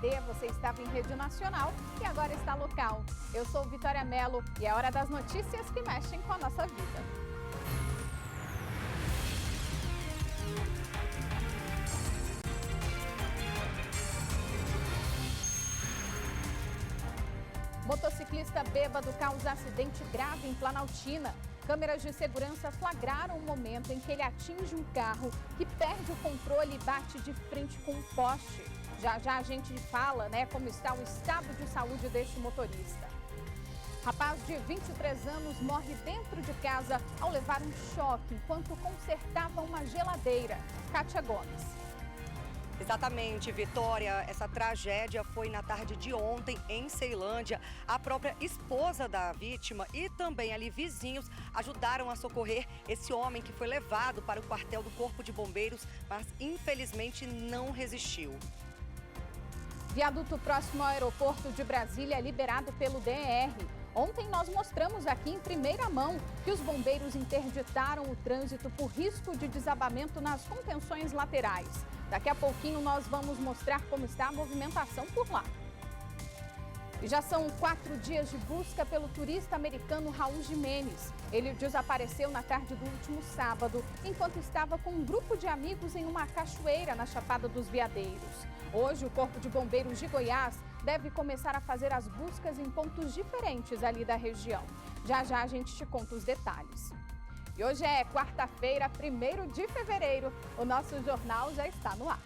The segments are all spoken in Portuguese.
HD, você estava em rede nacional e agora está local. Eu sou Vitória Mello e é hora das notícias que mexem com a nossa vida. Motociclista bêbado causa acidente grave em Planaltina. Câmeras de segurança flagraram o momento em que ele atinge um carro que perde o controle e bate de frente com um poste. Já já a gente fala, como está o estado de saúde deste motorista. Rapaz de 23 anos morre dentro de casa ao levar um choque enquanto consertava uma geladeira. Kátia Gomes. Exatamente, Vitória. Essa tragédia foi na tarde de ontem em Ceilândia. A própria esposa da vítima e também ali vizinhos ajudaram a socorrer esse homem que foi levado para o quartel do Corpo de Bombeiros, mas infelizmente não resistiu. Viaduto próximo ao aeroporto de Brasília é liberado pelo DR. Ontem nós mostramos aqui em primeira mão que os bombeiros interditaram o trânsito por risco de desabamento nas contenções laterais. Daqui a pouquinho nós vamos mostrar como está a movimentação por lá. E já são 4 dias de busca pelo turista americano Raul Jimenez. Ele desapareceu na tarde do último sábado, enquanto estava com um grupo de amigos em uma cachoeira na Chapada dos Veadeiros. Hoje, o Corpo de Bombeiros de Goiás deve começar a fazer as buscas em pontos diferentes ali da região. Já já a gente te conta os detalhes. E hoje é quarta-feira, 1º de fevereiro. O nosso jornal já está no ar.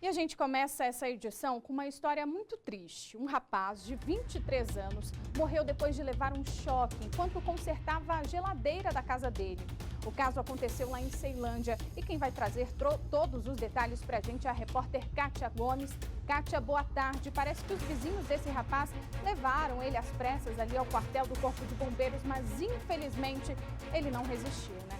E a gente começa essa edição com uma história muito triste. Um rapaz de 23 anos morreu depois de levar um choque enquanto consertava a geladeira da casa dele. O caso aconteceu lá em Ceilândia e quem vai trazer todos os detalhes para a gente é a repórter Kátia Gomes. Kátia, boa tarde. Parece que os vizinhos desse rapaz levaram ele às pressas ali ao quartel do Corpo de Bombeiros, mas infelizmente ele não resistiu, né?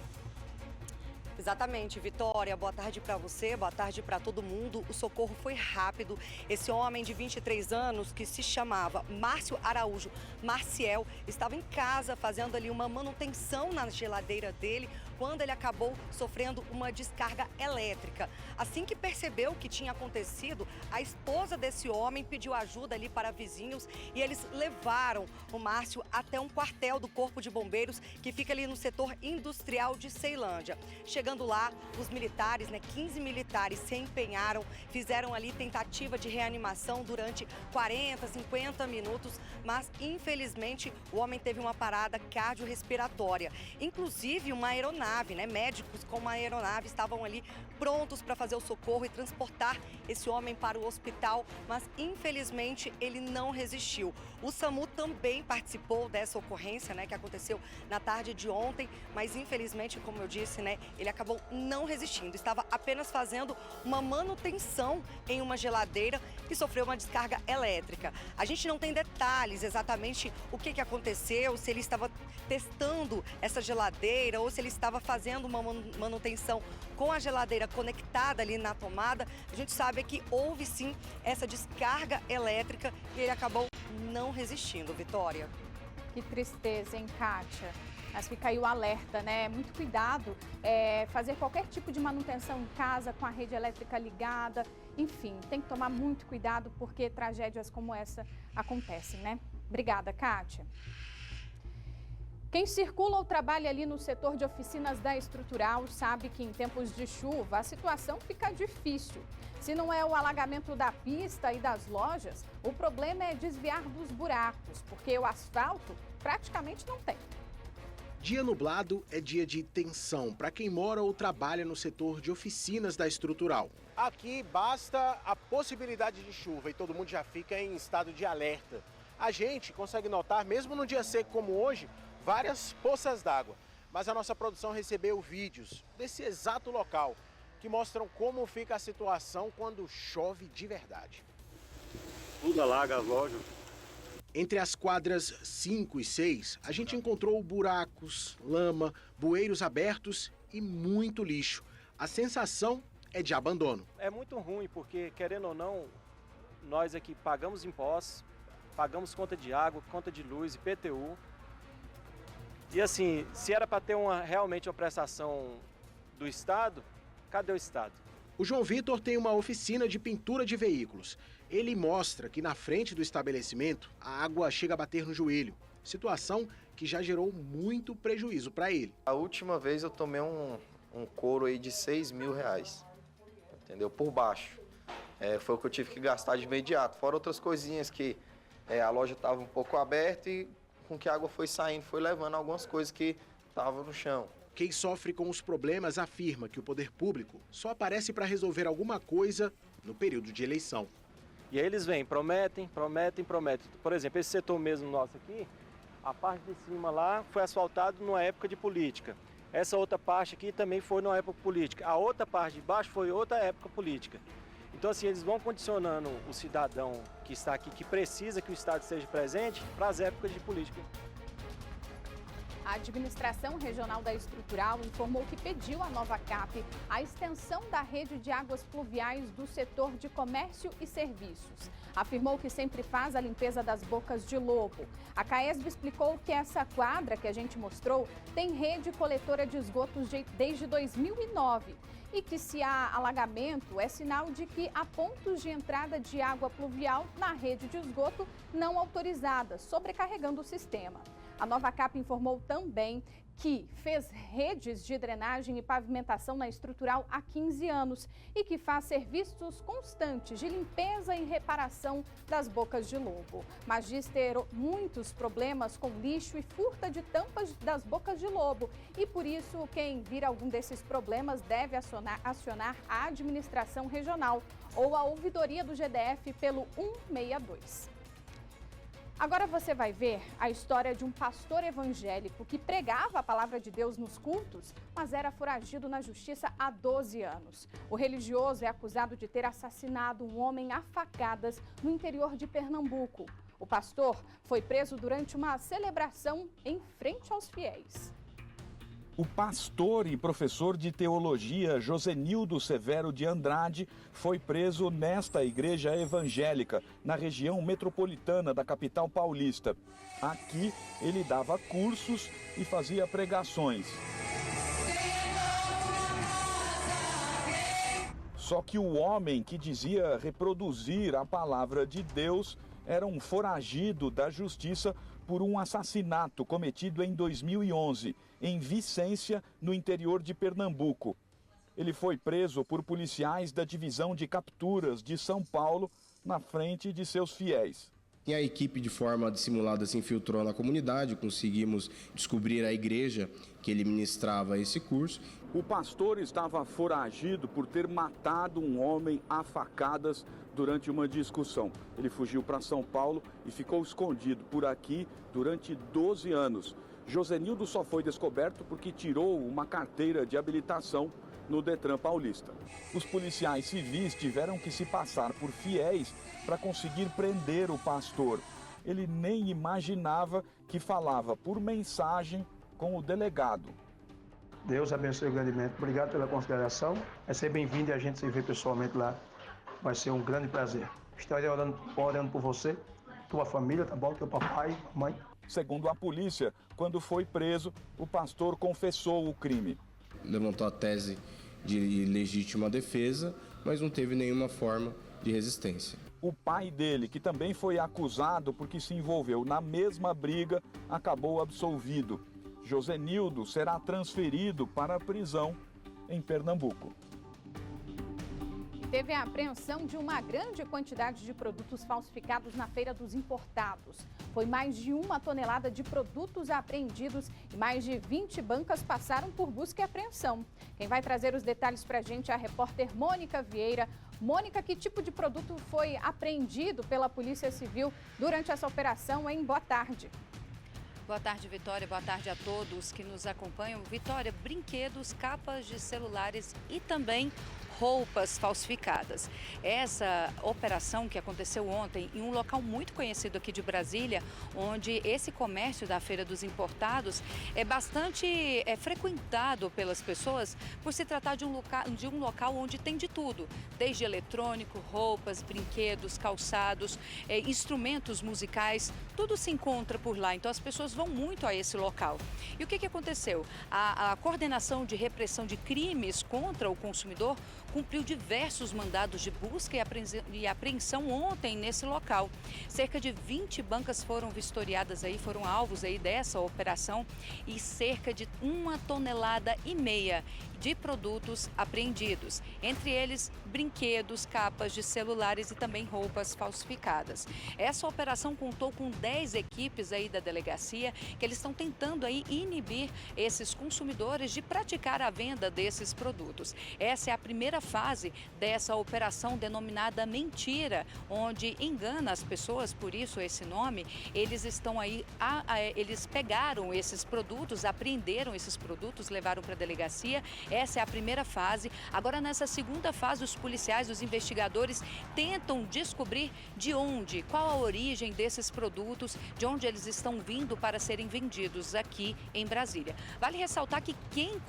Exatamente, Vitória. Boa tarde para você, boa tarde para todo mundo. O socorro foi rápido. Esse homem de 23 anos, que se chamava Márcio Araújo Marciel, estava em casa fazendo ali uma manutenção na geladeira dele, quando ele acabou sofrendo uma descarga elétrica. Assim que percebeu o que tinha acontecido, a esposa desse homem pediu ajuda ali para vizinhos e eles levaram o Márcio até um quartel do Corpo de Bombeiros que fica ali no setor industrial de Ceilândia. Chegando lá, os militares, 15 militares se empenharam, fizeram ali tentativa de reanimação durante 40, 50 minutos, mas infelizmente o homem teve uma parada cardiorrespiratória. Inclusive uma aeronave, médicos com uma aeronave estavam ali prontos para fazer o socorro e transportar esse homem para o hospital, mas infelizmente ele não resistiu. O SAMU também participou dessa ocorrência, que aconteceu na tarde de ontem, mas infelizmente, como eu disse, ele acabou não resistindo. Estava apenas fazendo uma manutenção em uma geladeira que sofreu uma descarga elétrica. A gente não tem detalhes exatamente o que aconteceu, se ele estava testando essa geladeira ou se ele estava fazendo uma manutenção com a geladeira conectada ali na tomada. A gente sabe que houve sim essa descarga elétrica e ele acabou não resistindo, Vitória. Que tristeza, hein, Kátia? Mas fica aí o alerta, Muito cuidado, fazer qualquer tipo de manutenção em casa com a rede elétrica ligada. Enfim, tem que tomar muito cuidado porque tragédias como essa acontecem, Obrigada, Kátia. Quem circula ou trabalha ali no setor de oficinas da Estrutural sabe que em tempos de chuva a situação fica difícil. Se não é o alagamento da pista e das lojas, o problema é desviar dos buracos, porque o asfalto praticamente não tem. Dia nublado é dia de tensão para quem mora ou trabalha no setor de oficinas da Estrutural. Aqui basta a possibilidade de chuva e todo mundo já fica em estado de alerta. A gente consegue notar, mesmo num dia seco como hoje, várias poças d'água. Mas a nossa produção recebeu vídeos desse exato local que mostram como fica a situação quando chove de verdade. Tudo alaga as lojas. Entre as quadras 5 e 6, a gente encontrou buracos, lama, bueiros abertos e muito lixo. A sensação é de abandono. É muito ruim porque, querendo ou não, nós aqui pagamos impostos, pagamos conta de água, conta de luz, IPTU. E assim, se era para ter realmente uma prestação do Estado, cadê o Estado? O João Vitor tem uma oficina de pintura de veículos. Ele mostra que na frente do estabelecimento a água chega a bater no joelho, situação que já gerou muito prejuízo para ele. A última vez eu tomei um couro aí de R$6.000, entendeu? Por baixo. Foi o que eu tive que gastar de imediato. Fora outras coisinhas que a loja estava um pouco aberta e com que a água foi saindo, foi levando algumas coisas que estavam no chão. Quem sofre com os problemas afirma que o poder público só aparece para resolver alguma coisa no período de eleição. E aí eles vêm, prometem. Por exemplo, esse setor mesmo nosso aqui, a parte de cima lá foi asfaltado numa época de política. Essa outra parte aqui também foi numa época política. A outra parte de baixo foi outra época política. Então, assim, eles vão condicionando o cidadão que está aqui, que precisa que o Estado esteja presente, para as épocas de política. A Administração Regional da Estrutural informou que pediu à Nova Cap a extensão da rede de águas pluviais do setor de comércio e serviços. Afirmou que sempre faz a limpeza das bocas de lobo. A Caesb explicou que essa quadra que a gente mostrou tem rede coletora de esgotos desde 2009 e que se há alagamento é sinal de que há pontos de entrada de água pluvial na rede de esgoto não autorizadas, sobrecarregando o sistema. A Nova Cap informou também que fez redes de drenagem e pavimentação na estrutural há 15 anos e que faz serviços constantes de limpeza e reparação das bocas de lobo. Mas diz ter muitos problemas com lixo e furta de tampas das bocas de lobo e por isso quem vir algum desses problemas deve acionar a administração regional ou a ouvidoria do GDF pelo 162. Agora você vai ver a história de um pastor evangélico que pregava a palavra de Deus nos cultos, mas era foragido na justiça há 12 anos. O religioso é acusado de ter assassinado um homem a facadas no interior de Pernambuco. O pastor foi preso durante uma celebração em frente aos fiéis. O pastor e professor de teologia Josenildo Severo de Andrade foi preso nesta igreja evangélica, na região metropolitana da capital paulista. Aqui ele dava cursos e fazia pregações. Só que o homem que dizia reproduzir a palavra de Deus era um foragido da justiça por um assassinato cometido em 2011, em Vicência, no interior de Pernambuco. Ele foi preso por policiais da Divisão de Capturas de São Paulo, na frente de seus fiéis. E a equipe, de forma dissimulada, se infiltrou na comunidade, conseguimos descobrir a igreja que ele ministrava esse curso. O pastor estava foragido por ter matado um homem a facadas durante uma discussão. Ele fugiu para São Paulo e ficou escondido por aqui durante 12 anos. Josenildo só foi descoberto porque tirou uma carteira de habilitação no Detran Paulista. Os policiais civis tiveram que se passar por fiéis para conseguir prender o pastor. Ele nem imaginava que falava por mensagem com o delegado. Deus abençoe grandemente. Obrigado pela consideração. É ser bem-vindo e a gente se vê pessoalmente lá. Vai ser um grande prazer. Estarei orando por você, tua família, tá bom? Teu papai, mamãe. Segundo a polícia, quando foi preso, o pastor confessou o crime. Levantou a tese de legítima defesa, mas não teve nenhuma forma de resistência. O pai dele, que também foi acusado porque se envolveu na mesma briga, acabou absolvido. Josenildo será transferido para a prisão em Pernambuco. Teve a apreensão de uma grande quantidade de produtos falsificados na Feira dos Importados. Foi mais de 1 tonelada de produtos apreendidos e mais de 20 bancas passaram por busca e apreensão. Quem vai trazer os detalhes para a gente é a repórter Mônica Vieira. Mônica, que tipo de produto foi apreendido pela Polícia Civil durante essa operação, hein? Boa tarde. Boa tarde, Vitória. Boa tarde a todos que nos acompanham. Vitória, brinquedos, capas de celulares e também roupas falsificadas. Essa operação que aconteceu ontem em um local muito conhecido aqui de Brasília, onde esse comércio da Feira dos Importados é bastante frequentado pelas pessoas por se tratar de um local onde tem de tudo, desde eletrônico, roupas, brinquedos, calçados, instrumentos musicais, tudo se encontra por lá. Então as pessoas vão muito a esse local. E o que aconteceu? A Coordenação de Repressão de Crimes contra o Consumidor cumpriu diversos mandados de busca e apreensão ontem nesse local. Cerca de 20 bancas foram vistoriadas aí, foram alvos aí dessa operação e cerca de 1,5 toneladas de produtos apreendidos, entre eles brinquedos, capas de celulares e também roupas falsificadas. Essa operação contou com 10 equipes aí da delegacia que eles estão tentando aí inibir esses consumidores de praticar a venda desses produtos. Essa é a primeira fase dessa operação denominada Mentira, onde engana as pessoas, por isso esse nome. Eles estão aí, eles pegaram esses produtos, apreenderam esses produtos, levaram para a delegacia. Essa é a primeira fase. Agora, nessa segunda fase, os policiais, os investigadores tentam descobrir de onde, qual a origem desses produtos, de onde eles estão vindo para serem vendidos aqui em Brasília. Vale ressaltar que quem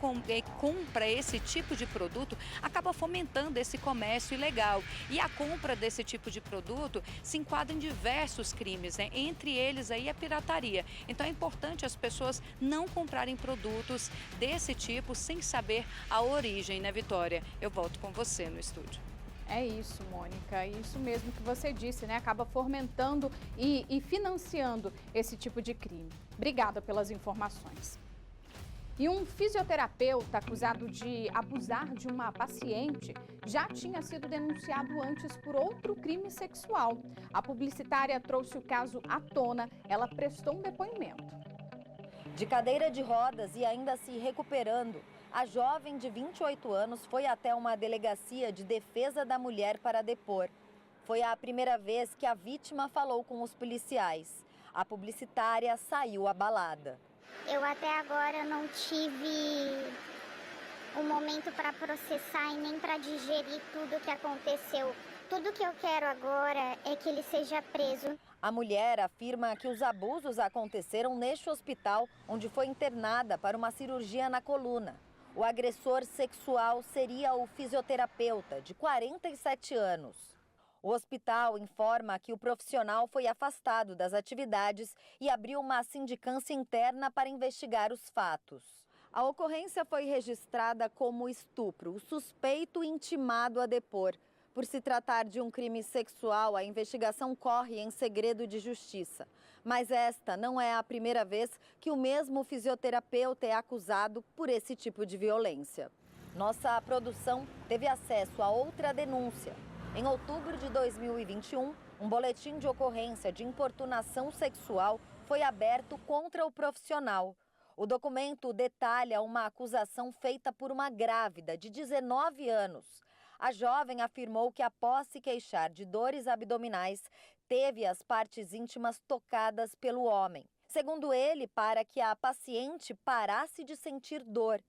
compra esse tipo de produto acaba fomentando esse comércio ilegal. E a compra desse tipo de produto se enquadra em diversos crimes, né? Entre eles aí a pirataria. Então é importante as pessoas não comprarem produtos desse tipo sem saber a origem, né, Vitória? Eu volto com você no estúdio. É isso, Mônica, é isso mesmo que você disse, né? Acaba fomentando e financiando esse tipo de crime. Obrigada pelas informações. E um fisioterapeuta acusado de abusar de uma paciente já tinha sido denunciado antes por outro crime sexual. A publicitária trouxe o caso à tona, ela prestou um depoimento. De cadeira de rodas e ainda se recuperando, a jovem de 28 anos foi até uma delegacia de defesa da mulher para depor. Foi a primeira vez que a vítima falou com os policiais. A publicitária saiu abalada. Eu até agora não tive um momento para processar e nem para digerir tudo o que aconteceu. Tudo que eu quero agora é que ele seja preso. A mulher afirma que os abusos aconteceram neste hospital, onde foi internada para uma cirurgia na coluna. O agressor sexual seria o fisioterapeuta, de 47 anos. O hospital informa que o profissional foi afastado das atividades e abriu uma sindicância interna para investigar os fatos. A ocorrência foi registrada como estupro, o suspeito intimado a depor. Por se tratar de um crime sexual, a investigação corre em segredo de justiça. Mas esta não é a primeira vez que o mesmo fisioterapeuta é acusado por esse tipo de violência. Nossa produção teve acesso a outra denúncia. Em outubro de 2021, um boletim de ocorrência de importunação sexual foi aberto contra o profissional. O documento detalha uma acusação feita por uma grávida de 19 anos. A jovem afirmou que, após se queixar de dores abdominais, teve as partes íntimas tocadas pelo homem. Segundo ele, para que a paciente parasse de sentir dor.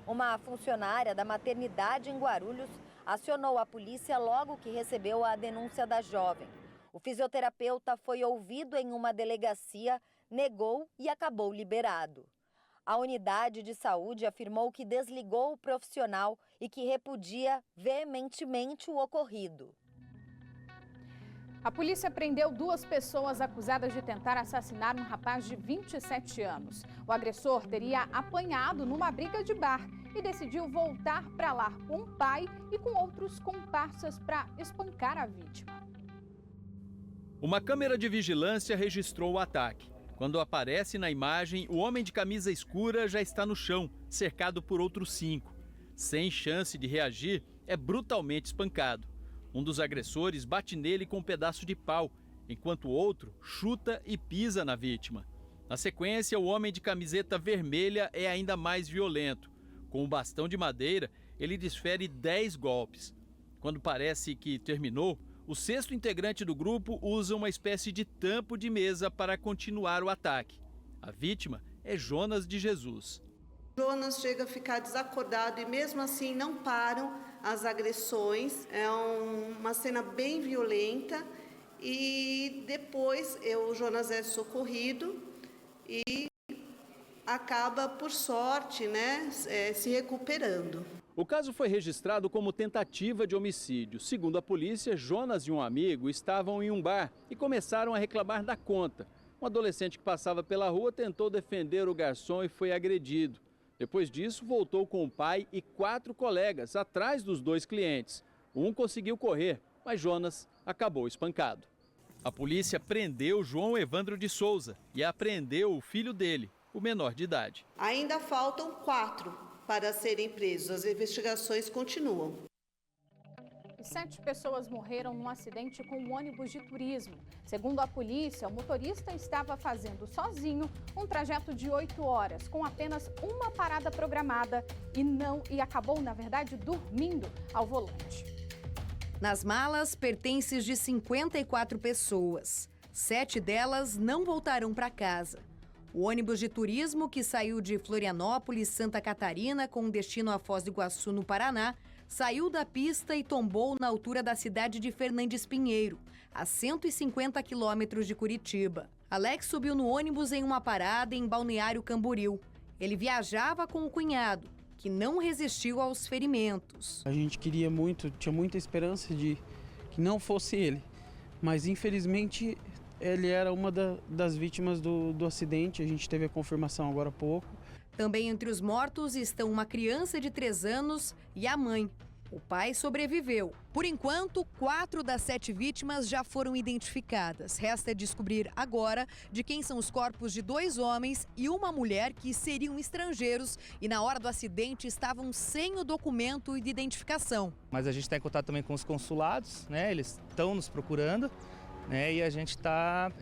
Uma funcionária da maternidade em Guarulhos acionou a polícia logo que recebeu a denúncia da jovem. O fisioterapeuta foi ouvido em uma delegacia, negou e acabou liberado. A unidade de saúde afirmou que desligou o profissional e que repudia veementemente o ocorrido. A polícia prendeu 2 pessoas acusadas de tentar assassinar um rapaz de 27 anos. O agressor teria apanhado numa briga de bar e decidiu voltar para lá com o pai e com outros comparsas para espancar a vítima. Uma câmera de vigilância registrou o ataque. Quando aparece na imagem, o homem de camisa escura já está no chão, cercado por outros 5. Sem chance de reagir, é brutalmente espancado. Um dos agressores bate nele com um pedaço de pau, enquanto o outro chuta e pisa na vítima. Na sequência, o homem de camiseta vermelha é ainda mais violento. Com um bastão de madeira, ele desfere 10 golpes. Quando parece que terminou, o 6º integrante do grupo usa uma espécie de tampo de mesa para continuar o ataque. A vítima é Jonas de Jesus. Jonas chega a ficar desacordado e mesmo assim não param as agressões. É uma cena bem violenta e depois o Jonas é socorrido e acaba, por sorte, se recuperando. O caso foi registrado como tentativa de homicídio. Segundo a polícia, Jonas e um amigo estavam em um bar e começaram a reclamar da conta. Um adolescente que passava pela rua tentou defender o garçom e foi agredido. Depois disso, voltou com o pai e 4 colegas atrás dos 2 clientes. Um conseguiu correr, mas Jonas acabou espancado. A polícia prendeu João Evandro de Souza e apreendeu o filho dele, o menor de idade. Ainda faltam 4 para serem presos. As investigações continuam. 7 pessoas morreram num acidente com um ônibus de turismo. Segundo a polícia, o motorista estava fazendo sozinho um trajeto de 8 horas, com apenas uma parada programada e acabou, na verdade, dormindo ao volante. Nas malas, pertences de 54 pessoas. 7 delas não voltaram para casa. O ônibus de turismo, que saiu de Florianópolis, Santa Catarina, com destino a Foz do Iguaçu, no Paraná, saiu da pista e tombou na altura da cidade de Fernandes Pinheiro, a 150 quilômetros de Curitiba. Alex subiu no ônibus em uma parada em Balneário Camboriú. Ele viajava com o cunhado, que não resistiu aos ferimentos. A gente queria muito, tinha muita esperança de que não fosse ele, mas infelizmente ele era uma das vítimas do acidente. A gente teve a confirmação agora há pouco. Também entre os mortos estão uma criança de 3 anos e a mãe. O pai sobreviveu. Por enquanto, 4 das 7 vítimas já foram identificadas. Resta descobrir agora de quem são os corpos de 2 homens e uma mulher que seriam estrangeiros e na hora do acidente estavam sem o documento de identificação. Mas a gente está em contato também com os consulados, né? Eles estão nos procurando, né? E a gente está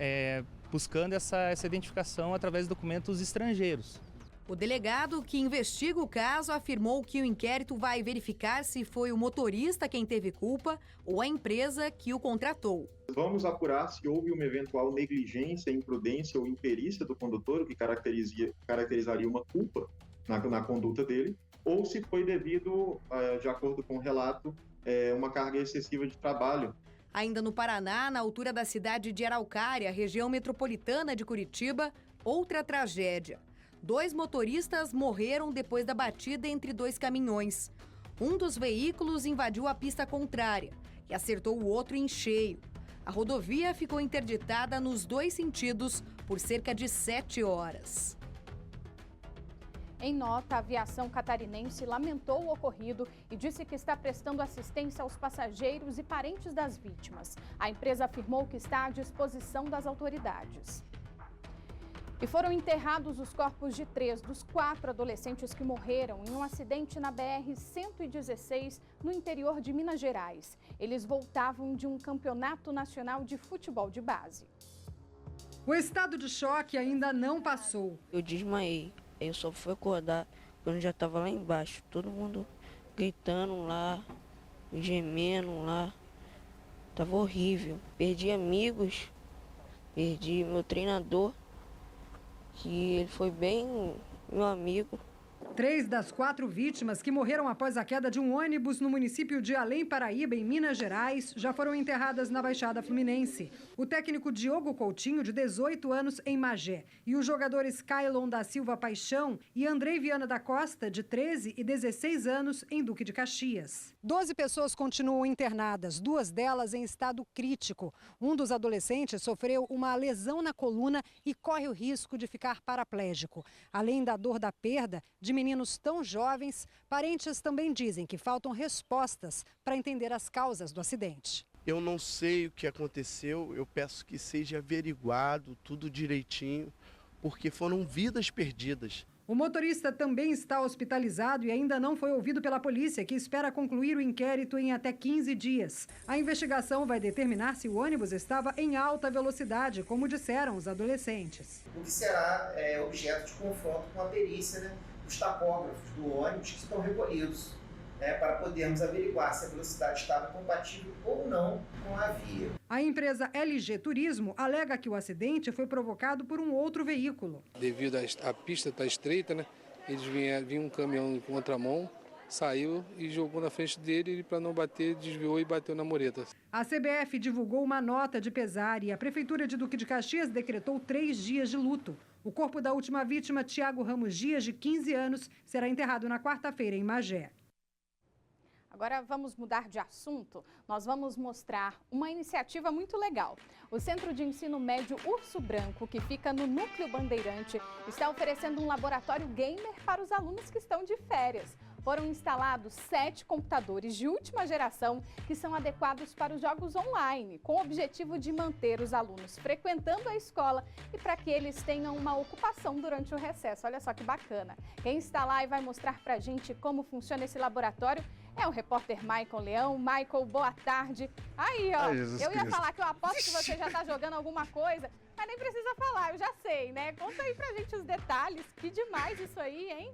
buscando essa identificação através de documentos estrangeiros. O delegado que investiga o caso afirmou que o inquérito vai verificar se foi o motorista quem teve culpa ou a empresa que o contratou. Vamos apurar se houve uma eventual negligência, imprudência ou imperícia do condutor, o que caracterizaria uma culpa na conduta dele, ou se foi devido, de acordo com o relato, uma carga excessiva de trabalho. Ainda no Paraná, na altura da cidade de Araucária, região metropolitana de Curitiba, outra tragédia. 2 motoristas morreram depois da batida entre 2 caminhões. Um dos veículos invadiu a pista contrária e acertou o outro em cheio. A rodovia ficou interditada nos 2 sentidos por cerca de 7 horas. Em nota, a aviação catarinense lamentou o ocorrido e disse que está prestando assistência aos passageiros e parentes das vítimas. A empresa afirmou que está à disposição das autoridades. E foram enterrados os corpos de 3 dos 4 adolescentes que morreram em um acidente na BR-116, no interior de Minas Gerais. Eles voltavam de um campeonato nacional de futebol de base. O estado de choque ainda não passou. Eu desmaiei, eu só fui acordar quando já estava lá embaixo. Todo mundo gritando lá, gemendo lá. Tava horrível. Perdi amigos, perdi meu treinador, que ele foi bem meu amigo. 3 das 4 vítimas que morreram após a queda de um ônibus no município de Além Paraíba, em Minas Gerais, já foram enterradas na Baixada Fluminense. O técnico Diogo Coutinho, de 18 anos, em Magé, e os jogadores Kailon da Silva Paixão e Andrei Viana da Costa, de 13 e 16 anos, em Duque de Caxias. 12 pessoas continuam internadas, 2 delas em estado crítico. Um dos adolescentes sofreu uma lesão na coluna e corre o risco de ficar paraplégico. Além da dor da perda de meninos tão jovens, parentes também dizem que faltam respostas para entender as causas do acidente. Eu não sei o que aconteceu, eu peço que seja averiguado tudo direitinho, porque foram vidas perdidas. O motorista também está hospitalizado e ainda não foi ouvido pela polícia, que espera concluir o inquérito em até 15 dias. A investigação vai determinar se o ônibus estava em alta velocidade, como disseram os adolescentes. O que será objeto de confronto com a perícia, né, dos tacógrafos do ônibus que estão recolhidos, para podermos averiguar se a velocidade estava compatível ou não com a via. A empresa LG Turismo alega que o acidente foi provocado por um outro veículo. Devido à pista estar estreita, né, eles vinham um caminhão em contramão, saiu e jogou na frente dele e, para não bater, desviou e bateu na mureta. A CBF divulgou uma nota de pesar e a Prefeitura de Duque de Caxias decretou 3 dias de luto. O corpo da última vítima, Tiago Ramos Dias, de 15 anos, será enterrado na quarta-feira em Magé. Agora vamos mudar de assunto. Nós vamos mostrar uma iniciativa muito legal. O Centro de Ensino Médio Urso Branco, que fica no Núcleo Bandeirante, está oferecendo um laboratório gamer para os alunos que estão de férias. Foram instalados 7 computadores de última geração que são adequados para os jogos online, com o objetivo de manter os alunos frequentando a escola e para que eles tenham uma ocupação durante o recesso. Olha só que bacana. Quem está lá e vai mostrar para a gente como funciona esse laboratório é o repórter Michael Leão. Michael, boa tarde. Aí, ó, eu ia falar que eu aposto que você já está jogando alguma coisa, mas nem precisa falar, eu já sei, né? Conta aí pra gente os detalhes. Que demais isso aí, hein?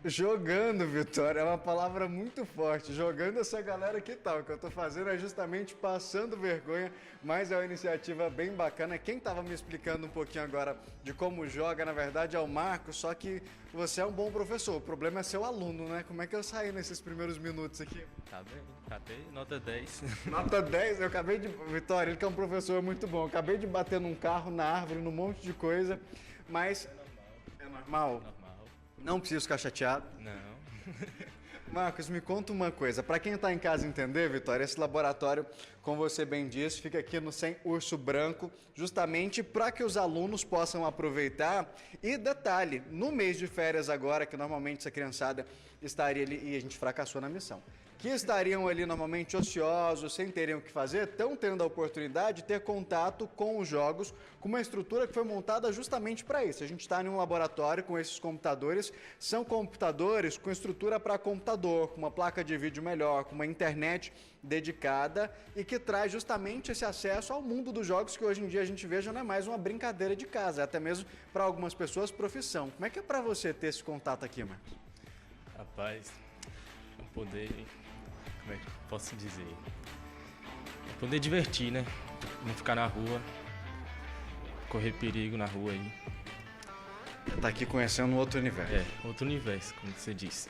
Jogando, Vitória, é uma palavra muito forte. Jogando essa galera que tal. O que eu tô fazendo é justamente passando vergonha, mas é uma iniciativa bem bacana. Quem tava me explicando um pouquinho agora de como joga, na verdade, é o Marcos, só que você é um bom professor. O problema é ser o aluno, né? Como é que eu saí nesses primeiros minutos aqui? Tá bem, catei nota 10. Nota 10? Eu acabei de... Vitória, ele que é um professor muito bom. Eu acabei de bater num carro, na árvore, num monte de coisa, mas... É normal? Não preciso ficar chateado? Não. Marcos, me conta uma coisa. Para quem está em casa entender, Vitória, esse laboratório, como você bem disse, fica aqui no Sem Urso Branco, justamente para que os alunos possam aproveitar. E detalhe, no mês de férias agora, que normalmente essa criançada estaria ali, e a gente fracassou na missão, que estariam ali normalmente ociosos, sem terem o que fazer, estão tendo a oportunidade de ter contato com os jogos, com uma estrutura que foi montada justamente para isso. A gente está em um laboratório com esses computadores, são computadores com estrutura para computador, com uma placa de vídeo melhor, com uma internet dedicada e que traz justamente esse acesso ao mundo dos jogos que hoje em dia a gente vê já não é mais uma brincadeira de casa, é até mesmo para algumas pessoas profissão. Como é que é para você ter esse contato aqui, Marcos? Rapaz, poder... Como é que posso dizer? Poder divertir, né? Não ficar na rua, correr perigo na rua aí. Tá aqui conhecendo outro universo. É, outro universo, como você disse.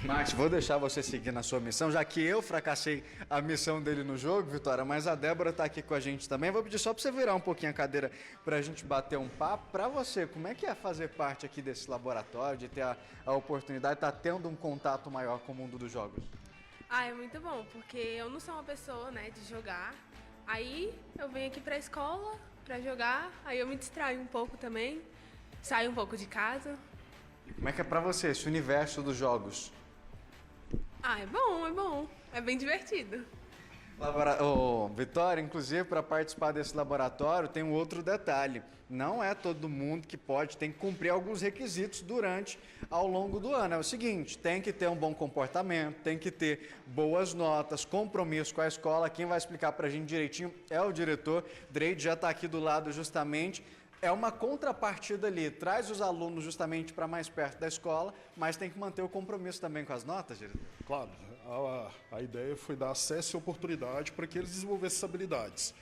Max, vou deixar você seguir na sua missão, já que eu fracassei a missão dele no jogo, Vitória, mas a Débora tá aqui com a gente também. Vou pedir só para você virar um pouquinho a cadeira pra gente bater um papo. Pra você, como é que é fazer parte aqui desse laboratório, de ter a oportunidade de estar tendo um contato maior com o mundo dos jogos? É muito bom, porque eu não sou uma pessoa, né, de jogar. Aí eu venho aqui pra escola pra jogar, aí eu me distraio um pouco também, saio um pouco de casa. Como é que é pra você esse universo dos jogos? É bom, é bem divertido. Vitória, inclusive, para participar desse laboratório tem um outro detalhe. Não é todo mundo que tem que cumprir alguns requisitos ao longo do ano. É o seguinte, tem que ter um bom comportamento, tem que ter boas notas, compromisso com a escola. Quem vai explicar para a gente direitinho é o diretor. Dreide já está aqui do lado justamente. É uma contrapartida ali, traz os alunos justamente para mais perto da escola, mas tem que manter o compromisso também com as notas, diretor? Claro, a ideia foi dar acesso e oportunidade para que eles desenvolvessem essas habilidades.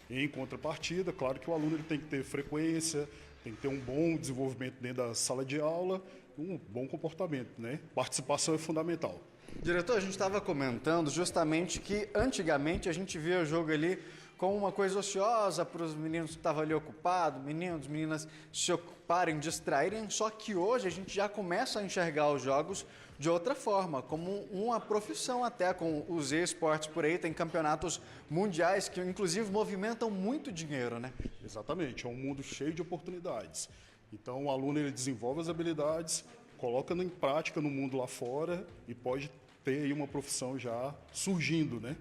Em contrapartida, claro que o aluno ele tem que ter frequência, tem que ter um bom desenvolvimento dentro da sala de aula, um bom comportamento, né? Participação é fundamental. Diretor, a gente estava comentando justamente que antigamente a gente via o jogo ali como uma coisa ociosa para os meninos que estavam ali ocupados, meninas se ocuparem, distraírem, só que hoje a gente já começa a enxergar os jogos de outra forma, como uma profissão até, com os esportes por aí, tem campeonatos mundiais que inclusive movimentam muito dinheiro, né? Exatamente, é um mundo cheio de oportunidades. Então o aluno ele desenvolve as habilidades, coloca em prática no mundo lá fora e pode ter aí uma profissão já surgindo, né?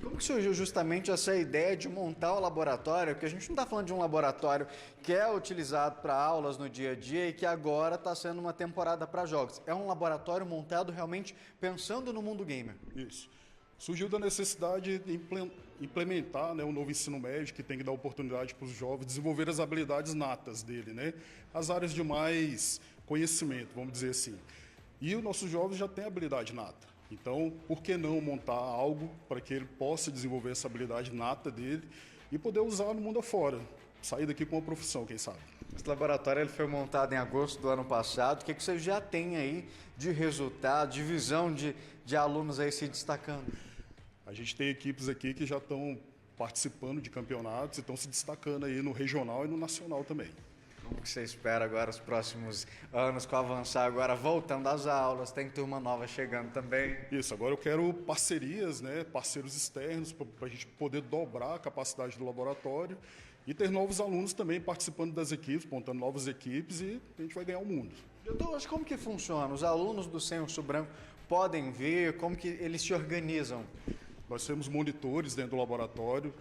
Como que surgiu justamente essa ideia de montar o laboratório? Porque a gente não está falando de um laboratório que é utilizado para aulas no dia a dia e que agora está sendo uma temporada para jogos. É um laboratório montado realmente pensando no mundo gamer. Isso. Surgiu da necessidade de implementar, né, um novo ensino médio que tem que dar oportunidade para os jovens desenvolver as habilidades natas dele, né? As áreas de mais conhecimento, vamos dizer assim. E os nossos jovens já têm habilidade nata. Então, por que não montar algo para que ele possa desenvolver essa habilidade nata dele e poder usar no mundo afora, sair daqui com uma profissão, quem sabe? Esse laboratório ele foi montado em agosto do ano passado. O que você já tem aí de resultado, de visão de alunos aí se destacando? A gente tem equipes aqui que já estão participando de campeonatos e estão se destacando aí no regional e no nacional também. Como que você espera agora os próximos anos com o avançar agora voltando às aulas, tem turma nova chegando também? Isso, agora eu quero parcerias, né, parceiros externos para a gente poder dobrar a capacidade do laboratório e ter novos alunos também participando das equipes, montando novas equipes e a gente vai ganhar o mundo. Doutor, como que funciona? Os alunos do Sem Urso Branco podem vir? Como que eles se organizam? Nós temos monitores dentro do laboratório,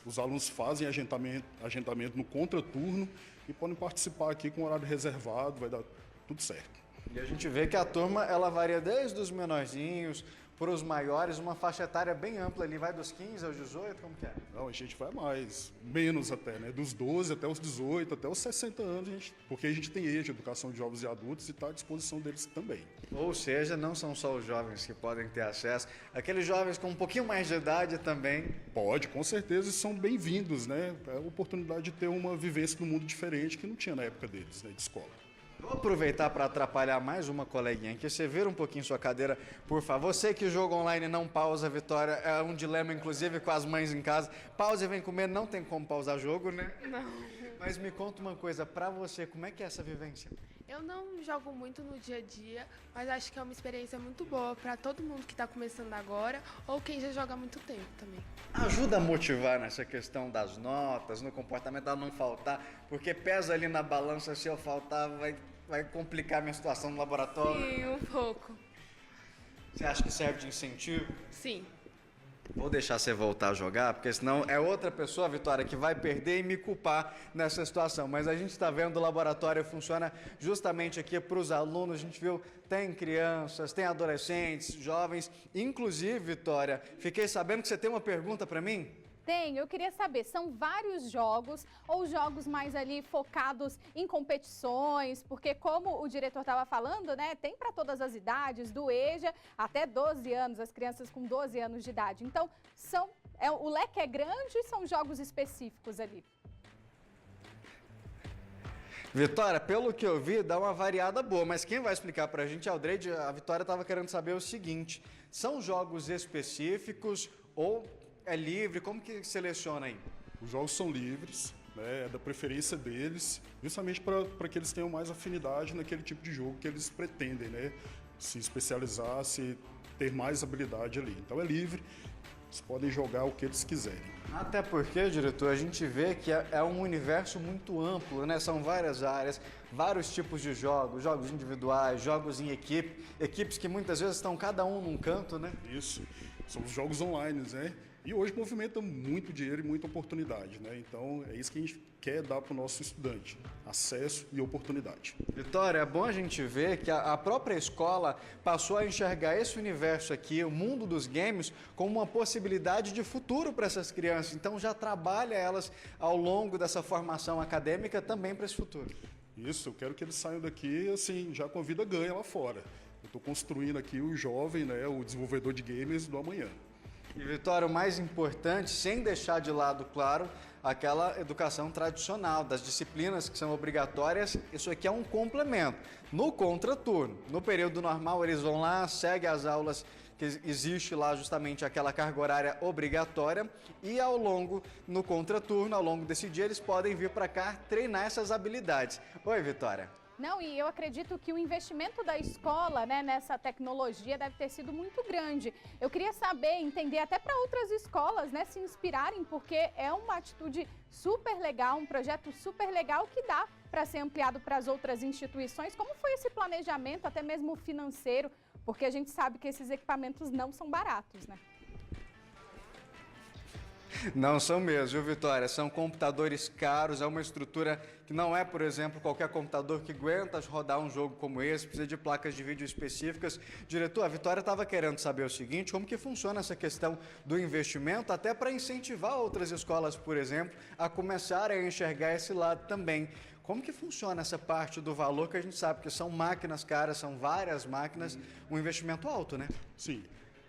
os alunos fazem agendamento no contraturno e podem participar aqui com horário reservado, vai dar tudo certo. E a gente vê que a turma ela varia desde os menorzinhos para os maiores, uma faixa etária bem ampla ali, vai dos 15 aos 18, como que é? Não, a gente vai mais, menos até, né? Dos 12 até os 18, até os 60 anos, porque a gente tem EJA, Educação de Jovens e Adultos, e está à disposição deles também. Ou seja, não são só os jovens que podem ter acesso, aqueles jovens com um pouquinho mais de idade também. Pode, com certeza, e são bem-vindos, né? É a oportunidade de ter uma vivência no mundo diferente que não tinha na época deles, né, de escola. Vou aproveitar para atrapalhar mais uma coleguinha aqui. Você vira um pouquinho sua cadeira, por favor. Sei que o jogo online não pausa, Vitória. É um dilema, inclusive, com as mães em casa. Pausa e vem comer, não tem como pausar jogo, né? Não. Mas me conta uma coisa, para você, como é que é essa vivência? Eu não jogo muito no dia a dia, mas acho que é uma experiência muito boa para todo mundo que está começando agora ou quem já joga há muito tempo também. Ajuda a motivar nessa questão das notas, no comportamento, a não faltar, porque pesa ali na balança, se eu faltar, vai complicar a minha situação no laboratório. Sim, um pouco. Você acha que serve de incentivo? Sim. Vou deixar você voltar a jogar, porque senão é outra pessoa, Vitória, que vai perder e me culpar nessa situação. Mas a gente está vendo o laboratório funciona justamente aqui para os alunos. A gente viu, tem crianças, tem adolescentes, jovens. Inclusive, Vitória, fiquei sabendo que você tem uma pergunta para mim? Tenho, eu queria saber, são vários jogos ou jogos mais ali focados em competições? Porque como o diretor estava falando, né, tem para todas as idades, do EJA até 12 anos, as crianças com 12 anos de idade. Então, o leque é grande e são jogos específicos ali? Vitória, pelo que eu vi, dá uma variada boa, mas quem vai explicar pra gente é o Drade. A Vitória estava querendo saber o seguinte, são jogos específicos ou é livre? Como que seleciona aí? Os jogos são livres, né, é da preferência deles, justamente para que eles tenham mais afinidade naquele tipo de jogo que eles pretendem, né? Se especializar, se ter mais habilidade ali. Então é livre, eles podem jogar o que eles quiserem. Até porque, diretor, a gente vê que é um universo muito amplo, né? São várias áreas, vários tipos de jogos, jogos individuais, jogos em equipe, equipes que muitas vezes estão cada um num canto, né? Isso, são os jogos online, né? E hoje movimenta muito dinheiro e muita oportunidade, né? Então é isso que a gente quer dar para o nosso estudante, acesso e oportunidade. Vitória, é bom a gente ver que a própria escola passou a enxergar esse universo aqui, o mundo dos games, como uma possibilidade de futuro para essas crianças. Então já trabalha elas ao longo dessa formação acadêmica também para esse futuro. Isso, eu quero que eles saiam daqui assim, já com a vida ganha lá fora. Eu estou construindo aqui o jovem, né, o desenvolvedor de games do amanhã. E, Vitória, o mais importante, sem deixar de lado, claro, aquela educação tradicional, das disciplinas que são obrigatórias, isso aqui é um complemento. No contraturno, no período normal, eles vão lá, seguem as aulas que existe lá justamente aquela carga horária obrigatória e no contraturno, ao longo desse dia, eles podem vir para cá treinar essas habilidades. Oi, Vitória. Não, e eu acredito que o investimento da escola, né, nessa tecnologia deve ter sido muito grande. Eu queria saber, entender até para outras escolas, né, se inspirarem, porque é uma atitude super legal, um projeto super legal que dá para ser ampliado para as outras instituições. Como foi esse planejamento, até mesmo financeiro? Porque a gente sabe que esses equipamentos não são baratos, né? Não são mesmo, viu, Vitória? São computadores caros, é uma estrutura que não é, por exemplo, qualquer computador que aguenta rodar um jogo como esse, precisa de placas de vídeo específicas. Diretor, a Vitória estava querendo saber o seguinte, como que funciona essa questão do investimento, até para incentivar outras escolas, por exemplo, a começarem a enxergar esse lado também. Como que funciona essa parte do valor, que a gente sabe que são máquinas caras, são várias máquinas, um investimento alto, né? Sim.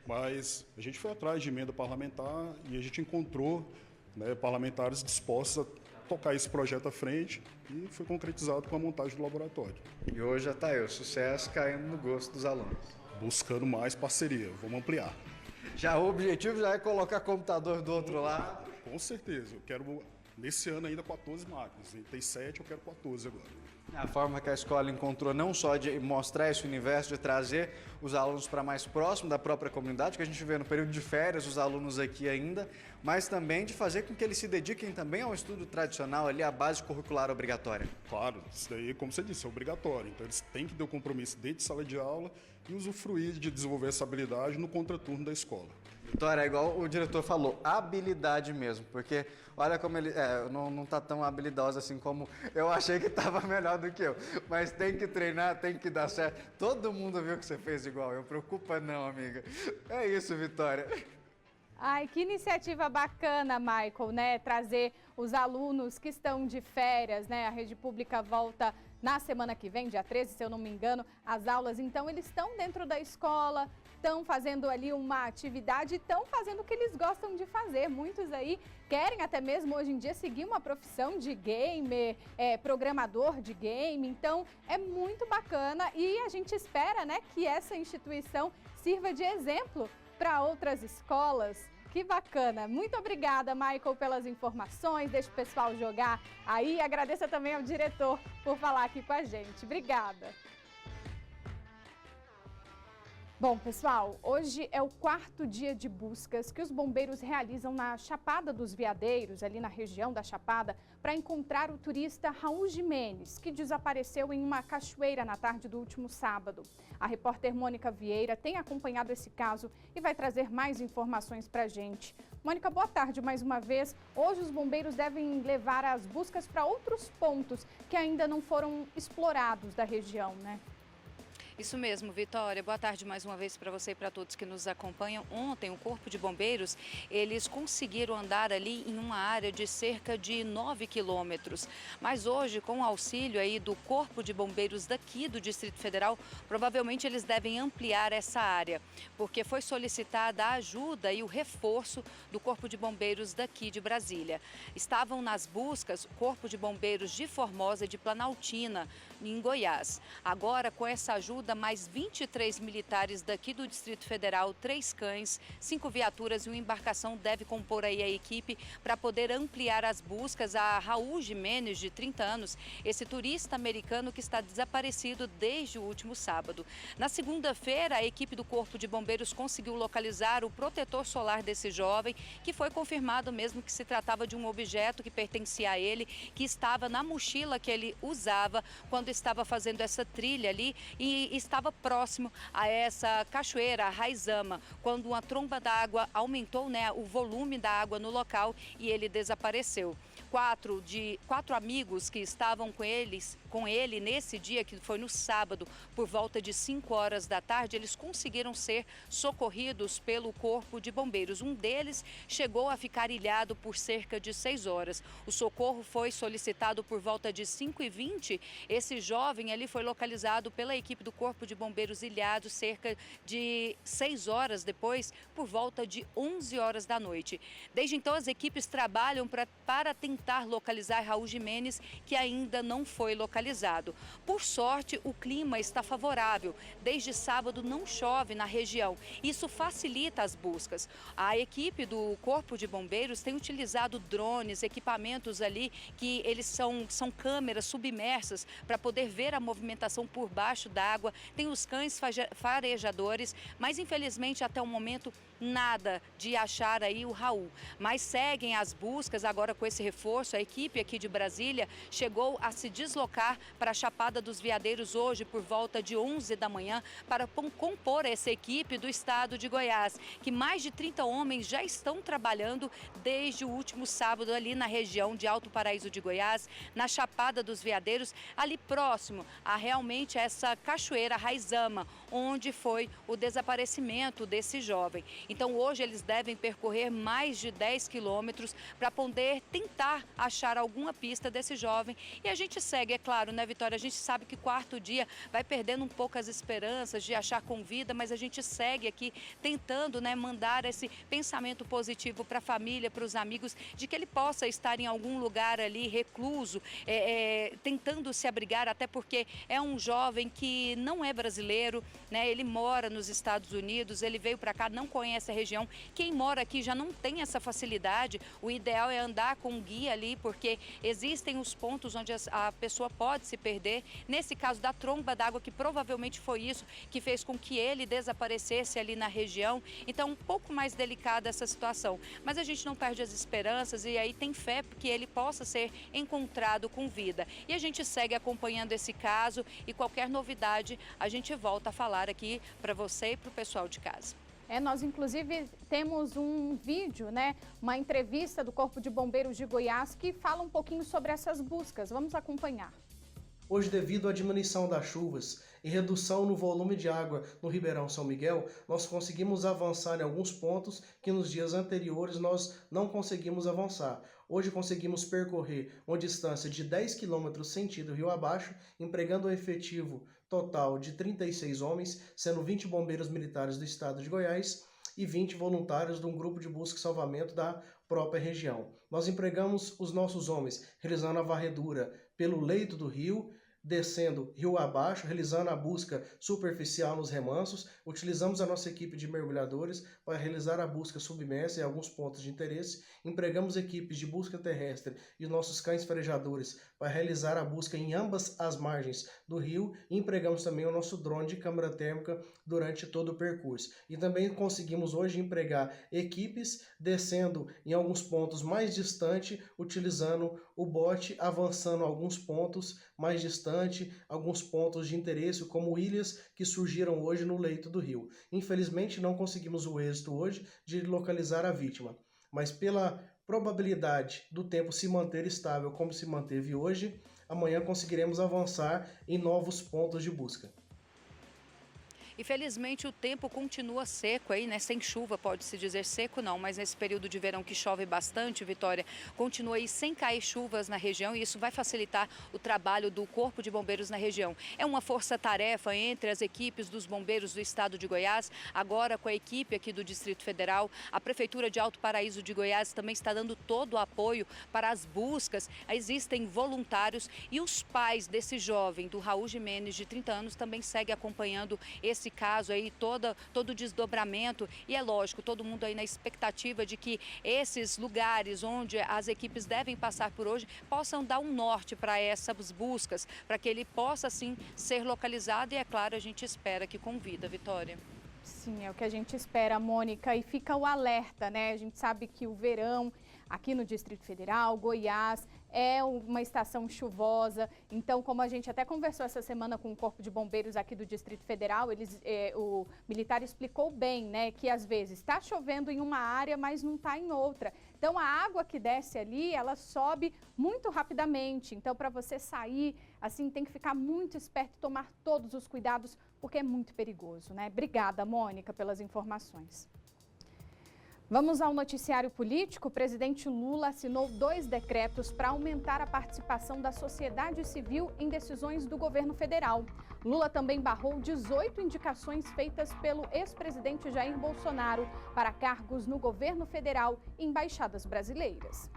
Mas a gente foi atrás de emenda parlamentar e a gente encontrou, né, parlamentares dispostos a tocar esse projeto à frente e foi concretizado com a montagem do laboratório. E hoje já está aí, o sucesso caindo no gosto dos alunos. Buscando mais parceria, vamos ampliar. Já o objetivo já é colocar computador do outro lado? Com certeza, eu quero Nesse ano ainda 14 máquinas, tem 7, eu quero 14 agora. A forma que a escola encontrou não só de mostrar esse universo, de trazer os alunos para mais próximo da própria comunidade, que a gente vê no período de férias os alunos aqui ainda, mas também de fazer com que eles se dediquem também ao estudo tradicional, ali a base curricular obrigatória. Claro, isso daí, como você disse, é obrigatório. Então eles têm que ter o compromisso dentro de sala de aula e usufruir de desenvolver essa habilidade no contraturno da escola. Vitória, é igual o diretor falou, habilidade mesmo, porque olha como ele não está tão habilidoso assim como eu achei que estava melhor do que eu. Mas tem que treinar, tem que dar certo. Todo mundo viu que você fez igual, eu preocupa não, amiga. É isso, Vitória. Ai, que iniciativa bacana, Michael, né? Trazer os alunos que estão de férias, né? A rede pública volta na semana que vem, dia 13, se eu não me engano, as aulas. Então, eles estão dentro da escola, estão fazendo ali uma atividade, estão fazendo o que eles gostam de fazer. Muitos aí querem até mesmo hoje em dia seguir uma profissão de gamer, programador de game. Então, é muito bacana e a gente espera, né, que essa instituição sirva de exemplo para outras escolas. Que bacana. Muito obrigada, Michael, pelas informações. Deixa o pessoal jogar aí. Agradeço também ao diretor por falar aqui com a gente. Obrigada. Bom, pessoal, hoje é o 4º dia de buscas que os bombeiros realizam na Chapada dos Veadeiros, ali na região da Chapada, para encontrar o turista Raul Jimenez, que desapareceu em uma cachoeira na tarde do último sábado. A repórter Mônica Vieira tem acompanhado esse caso e vai trazer mais informações para a gente. Mônica, boa tarde mais uma vez. Hoje os bombeiros devem levar as buscas para outros pontos que ainda não foram explorados da região, né? Isso mesmo, Vitória. Boa tarde mais uma vez para você e para todos que nos acompanham. Ontem, o Corpo de Bombeiros, eles conseguiram andar ali em uma área de cerca de 9 quilômetros. Mas hoje, com o auxílio aí do Corpo de Bombeiros daqui do Distrito Federal, provavelmente eles devem ampliar essa área, porque foi solicitada a ajuda e o reforço do Corpo de Bombeiros daqui de Brasília. Estavam nas buscas o Corpo de Bombeiros de Formosa e de Planaltina, em Goiás. Agora, com essa ajuda, mais 23 militares daqui do Distrito Federal, 3 cães, 5 viaturas e uma embarcação deve compor aí a equipe para poder ampliar as buscas a Raul Jimenez, de 30 anos, esse turista americano que está desaparecido desde o último sábado. Na segunda-feira, a equipe do Corpo de Bombeiros conseguiu localizar o protetor solar desse jovem, que foi confirmado mesmo que se tratava de um objeto que pertencia a ele, que estava na mochila que ele usava quando estava fazendo essa trilha ali e estava próximo a essa cachoeira, a Raizama, quando uma tromba d'água aumentou, né, o volume da água no local e ele desapareceu. 4 amigos que estavam com ele nesse dia, que foi no sábado, por volta de 5 horas da tarde, eles conseguiram ser socorridos pelo Corpo de Bombeiros. Um deles chegou a ficar ilhado por cerca de 6 horas. O socorro foi solicitado por volta de 5h20. Esse jovem ali foi localizado pela equipe do Corpo de Bombeiros ilhado cerca de 6 horas depois, por volta de 11 horas da noite. Desde então, as equipes trabalham para tentar localizar Raul Jimenez, que ainda não foi localizado. Por sorte, o clima está favorável. Desde sábado não chove na região. Isso facilita as buscas. A equipe do Corpo de Bombeiros tem utilizado drones, equipamentos ali que eles são câmeras submersas para poder ver a movimentação por baixo d'água. Tem os cães farejadores, mas infelizmente até o momento nada de achar aí o Raul. Mas seguem as buscas agora com esse reforço. A equipe aqui de Brasília chegou a se deslocar para a Chapada dos Veadeiros hoje por volta de 11 da manhã para compor essa equipe do estado de Goiás, que mais de 30 homens já estão trabalhando desde o último sábado ali na região de Alto Paraíso de Goiás, na Chapada dos Veadeiros, ali próximo a realmente essa cachoeira Raizama, onde foi o desaparecimento desse jovem. Então hoje eles devem percorrer mais de 10 quilômetros para poder tentar achar alguma pista desse jovem. E a gente segue, é claro, né, Vitória? A gente sabe que 4º dia vai perdendo um pouco as esperanças de achar com vida, mas a gente segue aqui tentando, né, mandar esse pensamento positivo para a família, para os amigos, de que ele possa estar em algum lugar ali recluso, tentando se abrigar, até porque é um jovem que não é brasileiro, né? Ele mora nos Estados Unidos, ele veio para cá, não conhece a região. Quem mora aqui já não tem essa facilidade. O ideal é andar com um guia ali, porque existem os pontos onde a pessoa pode se perder. Nesse caso da tromba d'água, que provavelmente foi isso que fez com que ele desaparecesse ali na região. Então, um pouco mais delicada essa situação. Mas a gente não perde as esperanças e aí tem fé que ele possa ser encontrado com vida. E a gente segue acompanhando esse caso e qualquer novidade a gente volta a falar aqui para você e para o pessoal de casa. Nós inclusive temos um vídeo, né, uma entrevista do Corpo de Bombeiros de Goiás que fala um pouquinho sobre essas buscas. Vamos acompanhar. Hoje, devido à diminuição das chuvas e redução no volume de água no Ribeirão São Miguel, nós conseguimos avançar em alguns pontos que nos dias anteriores nós não conseguimos avançar. Hoje conseguimos percorrer uma distância de 10 km sentido rio abaixo, empregando um efetivo total de 36 homens, sendo 20 bombeiros militares do estado de Goiás e 20 voluntários de um grupo de busca e salvamento da própria região. Nós empregamos os nossos homens realizando a varredura pelo leito do rio, descendo rio abaixo, realizando a busca superficial nos remansos. Utilizamos a nossa equipe de mergulhadores para realizar a busca submersa em alguns pontos de interesse. Empregamos equipes de busca terrestre e nossos cães farejadores para realizar a busca em ambas as margens do rio. E empregamos também o nosso drone de câmera térmica durante todo o percurso. E também conseguimos hoje empregar equipes descendo em alguns pontos mais distantes, utilizando o bote, avançando alguns pontos mais distantes, alguns pontos de interesse, como ilhas que surgiram hoje no leito do rio. Infelizmente, não conseguimos o êxito hoje de localizar a vítima, mas pela probabilidade do tempo se manter estável como se manteve hoje, amanhã conseguiremos avançar em novos pontos de busca. E felizmente o tempo continua seco aí, né? Sem chuva, pode-se dizer seco não, mas nesse período de verão que chove bastante, Vitória, continua aí sem cair chuvas na região e isso vai facilitar o trabalho do Corpo de Bombeiros na região. É uma força-tarefa entre as equipes dos bombeiros do estado de Goiás, agora com a equipe aqui do Distrito Federal. A Prefeitura de Alto Paraíso de Goiás também está dando todo o apoio para as buscas. Existem voluntários e os pais desse jovem, do Raul Jimenez, de 30 anos, também seguem acompanhando esse caso aí, todo o desdobramento, e é lógico, todo mundo aí na expectativa de que esses lugares onde as equipes devem passar por hoje possam dar um norte para essas buscas, para que ele possa sim ser localizado e, é claro, a gente espera que com vida, Vitória. Sim, é o que a gente espera, Mônica, e fica o alerta, né? A gente sabe que o verão aqui no Distrito Federal, Goiás, é uma estação chuvosa. Então, como a gente até conversou essa semana com o Corpo de Bombeiros aqui do Distrito Federal, o militar explicou bem, né, que às vezes está chovendo em uma área, mas não está em outra. Então, a água que desce ali, ela sobe muito rapidamente. Então, para você sair, assim, tem que ficar muito esperto e tomar todos os cuidados, porque é muito perigoso, né? Obrigada, Mônica, pelas informações. Vamos ao noticiário político. O presidente Lula assinou 2 decretos para aumentar a participação da sociedade civil em decisões do governo federal. Lula também barrou 18 indicações feitas pelo ex-presidente Jair Bolsonaro para cargos no governo federal e embaixadas brasileiras.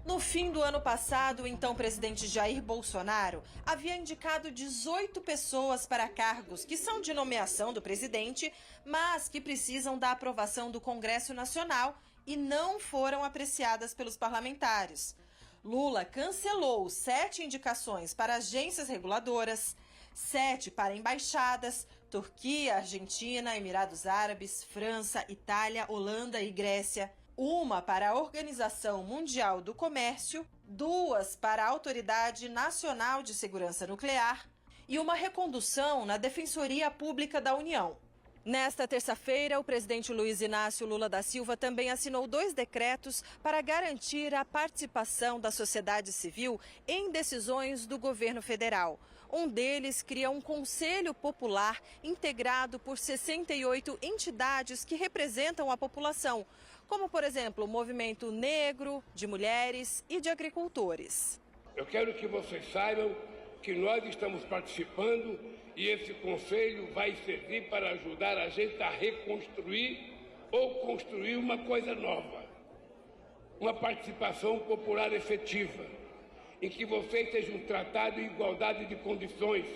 No fim do ano passado, o então presidente Jair Bolsonaro havia indicado 18 pessoas para cargos que são de nomeação do presidente, mas que precisam da aprovação do Congresso Nacional e não foram apreciadas pelos parlamentares. Lula cancelou 7 indicações para agências reguladoras, 7 para embaixadas, Turquia, Argentina, Emirados Árabes, França, Itália, Holanda e Grécia, 1 para a Organização Mundial do Comércio, 2 para a Autoridade Nacional de Segurança Nuclear e uma recondução na Defensoria Pública da União. Nesta terça-feira, o presidente Luiz Inácio Lula da Silva também assinou 2 decretos para garantir a participação da sociedade civil em decisões do governo federal. Um deles cria um Conselho Popular integrado por 68 entidades que representam a população, como, por exemplo, o movimento negro, de mulheres e de agricultores. Eu quero que vocês saibam que nós estamos participando e esse conselho vai servir para ajudar a gente a reconstruir ou construir uma coisa nova. Uma participação popular efetiva, em que vocês sejam tratados em igualdade de condições,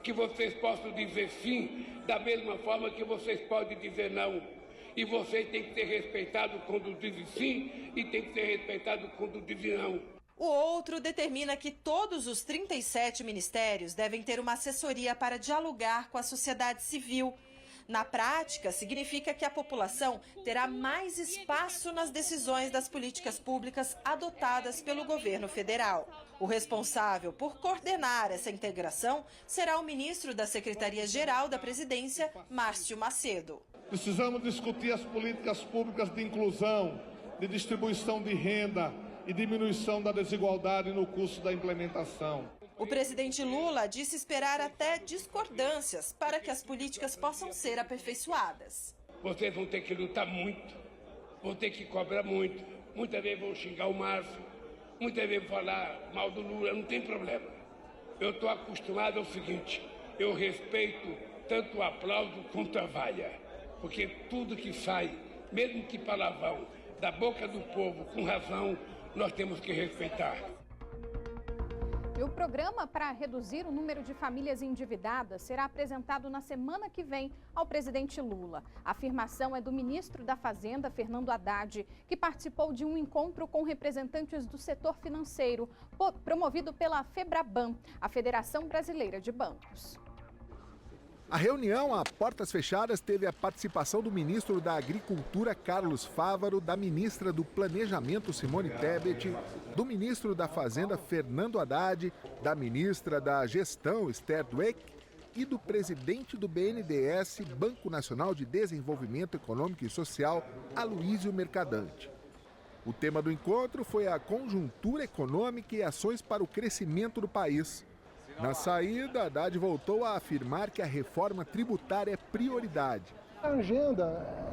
que vocês possam dizer sim, da mesma forma que vocês podem dizer não. E vocês têm que ser respeitados quando dizem sim e têm que ser respeitados quando dizem não. O outro determina que todos os 37 ministérios devem ter uma assessoria para dialogar com a sociedade civil. Na prática, significa que a população terá mais espaço nas decisões das políticas públicas adotadas pelo governo federal. O responsável por coordenar essa integração será o ministro da Secretaria-Geral da Presidência, Márcio Macedo. Precisamos discutir as políticas públicas de inclusão, de distribuição de renda e diminuição da desigualdade no curso da implementação. O presidente Lula disse esperar até discordâncias para que as políticas possam ser aperfeiçoadas. Vocês vão ter que lutar muito, vão ter que cobrar muito. Muitas vezes vão xingar o Márcio, muitas vezes vão falar mal do Lula, não tem problema. Eu estou acostumado ao seguinte, eu respeito tanto o aplauso quanto a vaia, porque tudo que sai, mesmo que palavrão, da boca do povo com razão, nós temos que respeitar. E o programa para reduzir o número de famílias endividadas será apresentado na semana que vem ao presidente Lula. A afirmação é do ministro da Fazenda, Fernando Haddad, que participou de um encontro com representantes do setor financeiro, promovido pela FEBRABAN, a Federação Brasileira de Bancos. A reunião a portas fechadas teve a participação do ministro da Agricultura, Carlos Fávaro, da ministra do Planejamento, Simone Tebet, do ministro da Fazenda, Fernando Haddad, da ministra da Gestão, Esther Dweck, e do presidente do BNDES, Banco Nacional de Desenvolvimento Econômico e Social, Aloísio Mercadante. O tema do encontro foi a conjuntura econômica e ações para o crescimento do país. Na saída, Haddad voltou a afirmar que a reforma tributária é prioridade. A agenda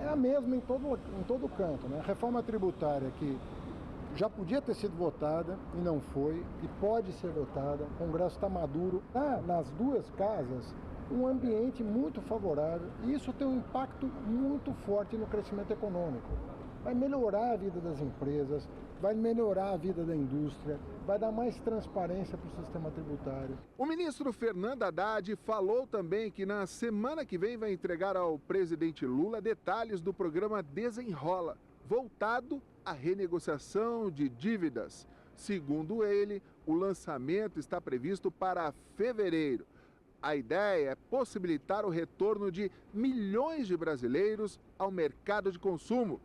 é a mesma em todo canto, né? A reforma tributária que já podia ter sido votada e não foi, e pode ser votada, o Congresso está maduro. Há nas duas casas um ambiente muito favorável e isso tem um impacto muito forte no crescimento econômico. Vai melhorar a vida das empresas, vai melhorar a vida da indústria, vai dar mais transparência para o sistema tributário. O ministro Fernando Haddad falou também que na semana que vem vai entregar ao presidente Lula detalhes do programa Desenrola, voltado à renegociação de dívidas. Segundo ele, o lançamento está previsto para fevereiro. A ideia é possibilitar o retorno de milhões de brasileiros ao mercado de consumo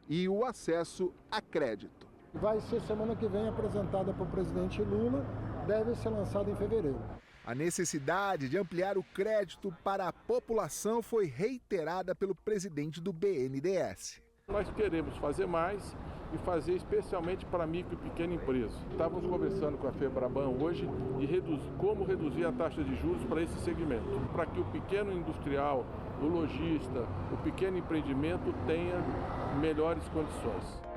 e o acesso a crédito. Vai ser semana que vem apresentada para o presidente Lula, deve ser lançada em fevereiro. A necessidade de ampliar o crédito para a população foi reiterada pelo presidente do BNDES. Nós queremos fazer mais e fazer especialmente para micro e pequena empresa. Estávamos conversando com a FEBRABAN hoje e como reduzir a taxa de juros para esse segmento, para que o pequeno industrial, o lojista, o pequeno empreendimento tenha melhores condições.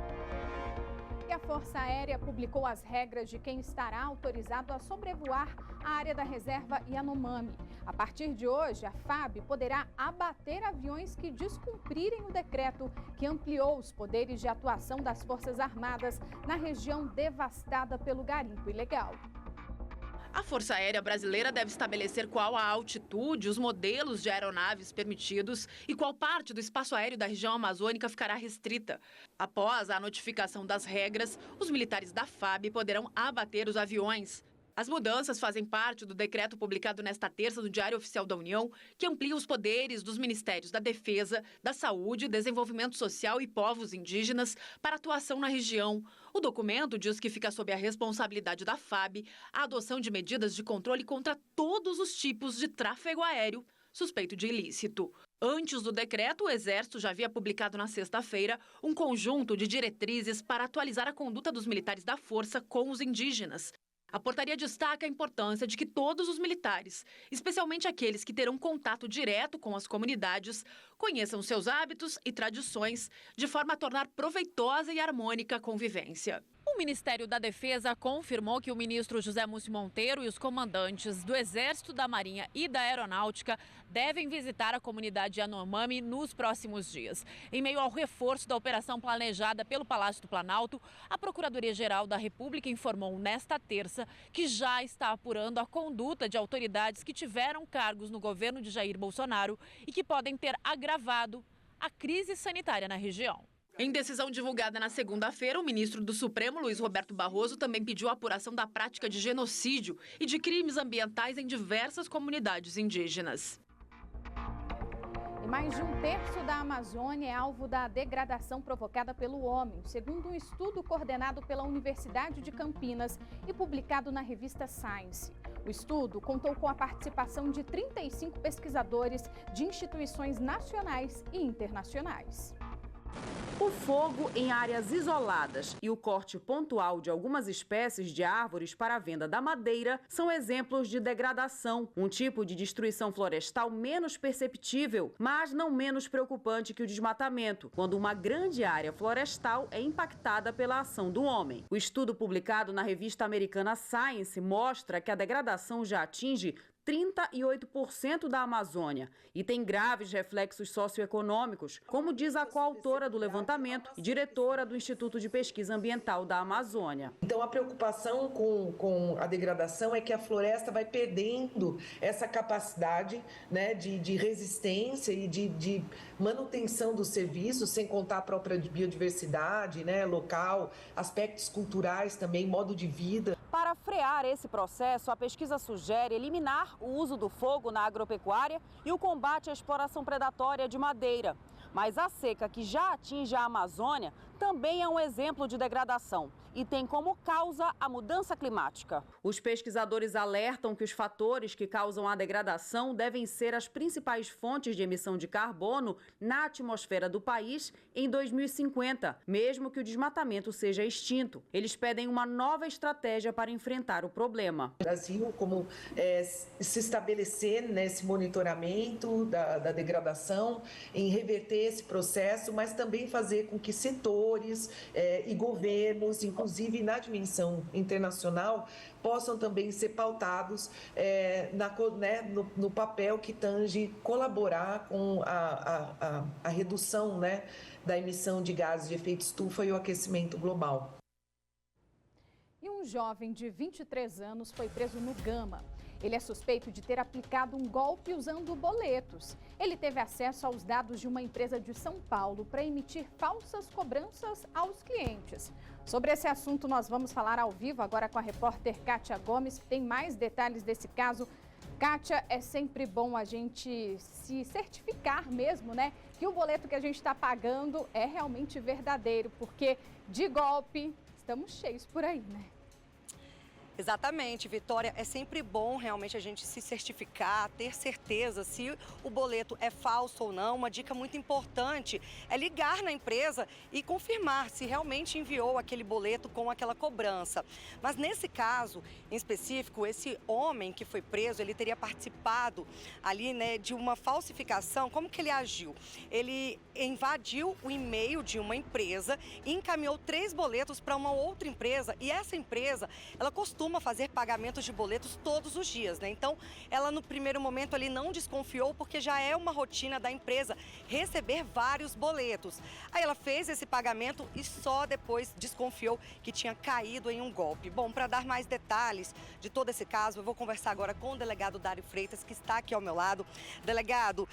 A Força Aérea publicou as regras de quem estará autorizado a sobrevoar a área da reserva Yanomami. A partir de hoje, a FAB poderá abater aviões que descumprirem o decreto que ampliou os poderes de atuação das Forças Armadas na região devastada pelo garimpo ilegal. A Força Aérea Brasileira deve estabelecer qual a altitude, os modelos de aeronaves permitidos e qual parte do espaço aéreo da região amazônica ficará restrita. Após a notificação das regras, os militares da FAB poderão abater os aviões. As mudanças fazem parte do decreto publicado nesta terça no Diário Oficial da União, que amplia os poderes dos Ministérios da Defesa, da Saúde, Desenvolvimento Social e Povos Indígenas para atuação na região. O documento diz que fica sob a responsabilidade da FAB a adoção de medidas de controle contra todos os tipos de tráfego aéreo suspeito de ilícito. Antes do decreto, o Exército já havia publicado na sexta-feira um conjunto de diretrizes para atualizar a conduta dos militares da Força com os indígenas. A portaria destaca a importância de que todos os militares, especialmente aqueles que terão contato direto com as comunidades, conheçam seus hábitos e tradições, de forma a tornar proveitosa e harmônica a convivência. O Ministério da Defesa confirmou que o ministro José Múcio Monteiro e os comandantes do Exército, da Marinha e da Aeronáutica devem visitar a comunidade Yanomami nos próximos dias. Em meio ao reforço da operação planejada pelo Palácio do Planalto, a Procuradoria-Geral da República informou nesta terça que já está apurando a conduta de autoridades que tiveram cargos no governo de Jair Bolsonaro e que podem ter agravado a crise sanitária na região. Em decisão divulgada na segunda-feira, o ministro do Supremo, Luiz Roberto Barroso, também pediu a apuração da prática de genocídio e de crimes ambientais em diversas comunidades indígenas. E mais de 1/3 da Amazônia é alvo da degradação provocada pelo homem, segundo um estudo coordenado pela Universidade de Campinas e publicado na revista Science. O estudo contou com a participação de 35 pesquisadores de instituições nacionais e internacionais. O fogo em áreas isoladas e o corte pontual de algumas espécies de árvores para a venda da madeira são exemplos de degradação, um tipo de destruição florestal menos perceptível, mas não menos preocupante que o desmatamento, quando uma grande área florestal é impactada pela ação do homem. O estudo publicado na revista americana Science mostra que a degradação já atinge 38% da Amazônia e tem graves reflexos socioeconômicos, como diz a coautora do levantamento e diretora do Instituto de Pesquisa Ambiental da Amazônia. Então a preocupação com a degradação é que a floresta vai perdendo essa capacidade, né, de resistência e de manutenção dos serviços, sem contar a própria biodiversidade, né, local, aspectos culturais também, modo de vida. Para frear esse processo, a pesquisa sugere eliminar o uso do fogo na agropecuária e o combate à exploração predatória de madeira. Mas a seca que já atinge a Amazônia também é um exemplo de degradação e tem como causa a mudança climática. Os pesquisadores alertam que os fatores que causam a degradação devem ser as principais fontes de emissão de carbono na atmosfera do país em 2050, mesmo que o desmatamento seja extinto. Eles pedem uma nova estratégia para enfrentar o problema. O Brasil, como se estabelecer nesse monitoramento da degradação, em reverter esse processo, mas também fazer com que setores e governos, inclusive na dimensão internacional, possam também ser pautados no papel que tange colaborar com a redução, né, da emissão de gases de efeito estufa e o aquecimento global. E um jovem de 23 anos foi preso no Gama. Ele é suspeito de ter aplicado um golpe usando boletos. Ele teve acesso aos dados de uma empresa de São Paulo para emitir falsas cobranças aos clientes. Sobre esse assunto, nós vamos falar ao vivo agora com a repórter Kátia Gomes, que tem mais detalhes desse caso. Kátia, é sempre bom a gente se certificar mesmo, né? Que o boleto que a gente está pagando é realmente verdadeiro, porque de golpe estamos cheios por aí, né? Exatamente, Vitória, é sempre bom realmente a gente se certificar, ter certeza se o boleto é falso ou não. Uma dica muito importante é ligar na empresa e confirmar se realmente enviou aquele boleto com aquela cobrança. Mas nesse caso em específico, esse homem que foi preso, ele teria participado ali, né, de uma falsificação. Como que ele agiu? Ele invadiu o e-mail de uma empresa e encaminhou 3 boletos para uma outra empresa, e essa empresa, ela costuma fazer pagamentos de boletos todos os dias, né? Então, ela no primeiro momento ali não desconfiou, porque já é uma rotina da empresa receber vários boletos. Aí ela fez esse pagamento e só depois desconfiou que tinha caído em um golpe. Bom, para dar mais detalhes de todo esse caso, eu vou conversar agora com o delegado Dário Freitas, que está aqui ao meu lado. Delegado,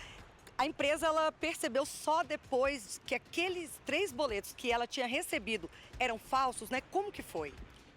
a empresa ela percebeu só depois que aqueles 3 boletos que ela tinha recebido eram falsos, né? Como que foi?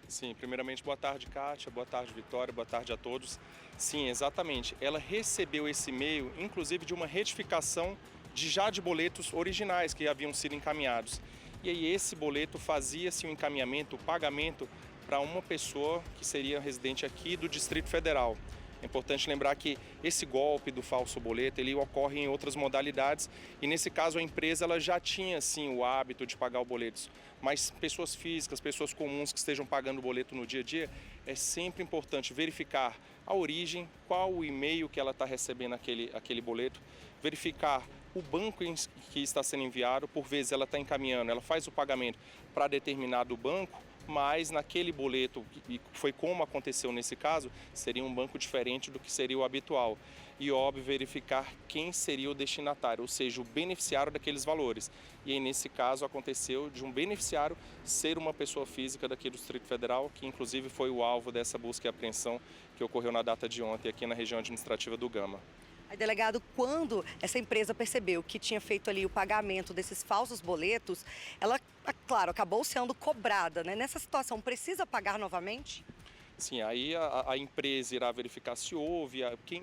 Sim, primeiramente, boa tarde, Kátia, boa tarde, Vitória, boa tarde a todos. Sim, exatamente. Ela recebeu esse e-mail, inclusive, de uma retificação de boletos originais que haviam sido encaminhados. E aí esse boleto fazia-se um encaminhamento, o pagamento para uma pessoa que seria residente aqui do Distrito Federal. É importante lembrar que esse golpe do falso boleto, ele ocorre em outras modalidades, e nesse caso a empresa ela já tinha sim o hábito de pagar os boletos, mas pessoas físicas, pessoas comuns que estejam pagando o boleto no dia a dia, é sempre importante verificar a origem, qual o e-mail que ela está recebendo aquele boleto, verificar o banco que está sendo enviado. Por vezes ela está encaminhando, ela faz o pagamento para determinado banco, mas naquele boleto, e foi como aconteceu nesse caso, seria um banco diferente do que seria o habitual. E, óbvio, verificar quem seria o destinatário, ou seja, o beneficiário daqueles valores. E aí, nesse caso, aconteceu de um beneficiário ser uma pessoa física daqui do Distrito Federal, que inclusive foi o alvo dessa busca e apreensão que ocorreu na data de ontem aqui na região administrativa do Gama. Aí, delegado, quando essa empresa percebeu que tinha feito ali o pagamento desses falsos boletos, ela, claro, acabou sendo cobrada, né? Nessa situação, precisa pagar novamente? Sim, aí a empresa irá verificar se houve,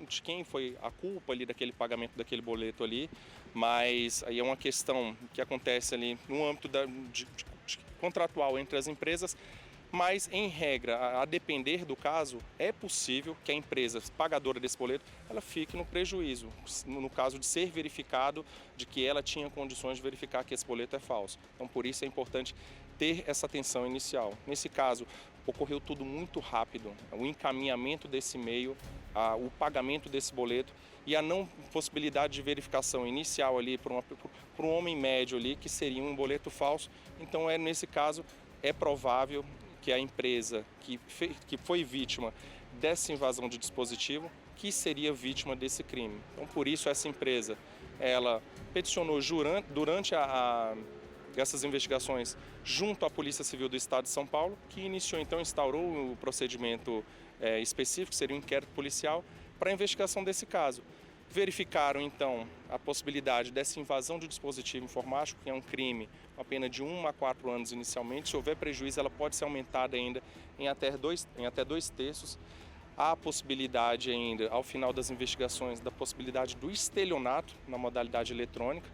de quem foi a culpa ali daquele pagamento daquele boleto ali, mas aí é uma questão que acontece ali no âmbito de contratual entre as empresas, mas em regra, a depender do caso, é possível que a empresa pagadora desse boleto, ela fique no prejuízo, no caso de ser verificado de que ela tinha condições de verificar que esse boleto é falso. Então, por isso é importante ter essa atenção inicial. Nesse caso, ocorreu tudo muito rápido, o encaminhamento desse e-mail, o pagamento desse boleto e a não possibilidade de verificação inicial ali para um homem médio ali, que seria um boleto falso. Então, nesse caso, é provável que a empresa que foi vítima dessa invasão de dispositivo, que seria vítima desse crime. Então, por isso, essa empresa, ela peticionou durante essas investigações junto à Polícia Civil do Estado de São Paulo, que instaurou o procedimento específico, que seria um inquérito policial, para a investigação desse caso. Verificaram, então, a possibilidade dessa invasão de dispositivo informático, que é um crime, com a pena de 1 a 4 anos inicialmente. Se houver prejuízo, ela pode ser aumentada ainda em até 2/3. Há a possibilidade ainda, ao final das investigações, da possibilidade do estelionato na modalidade eletrônica.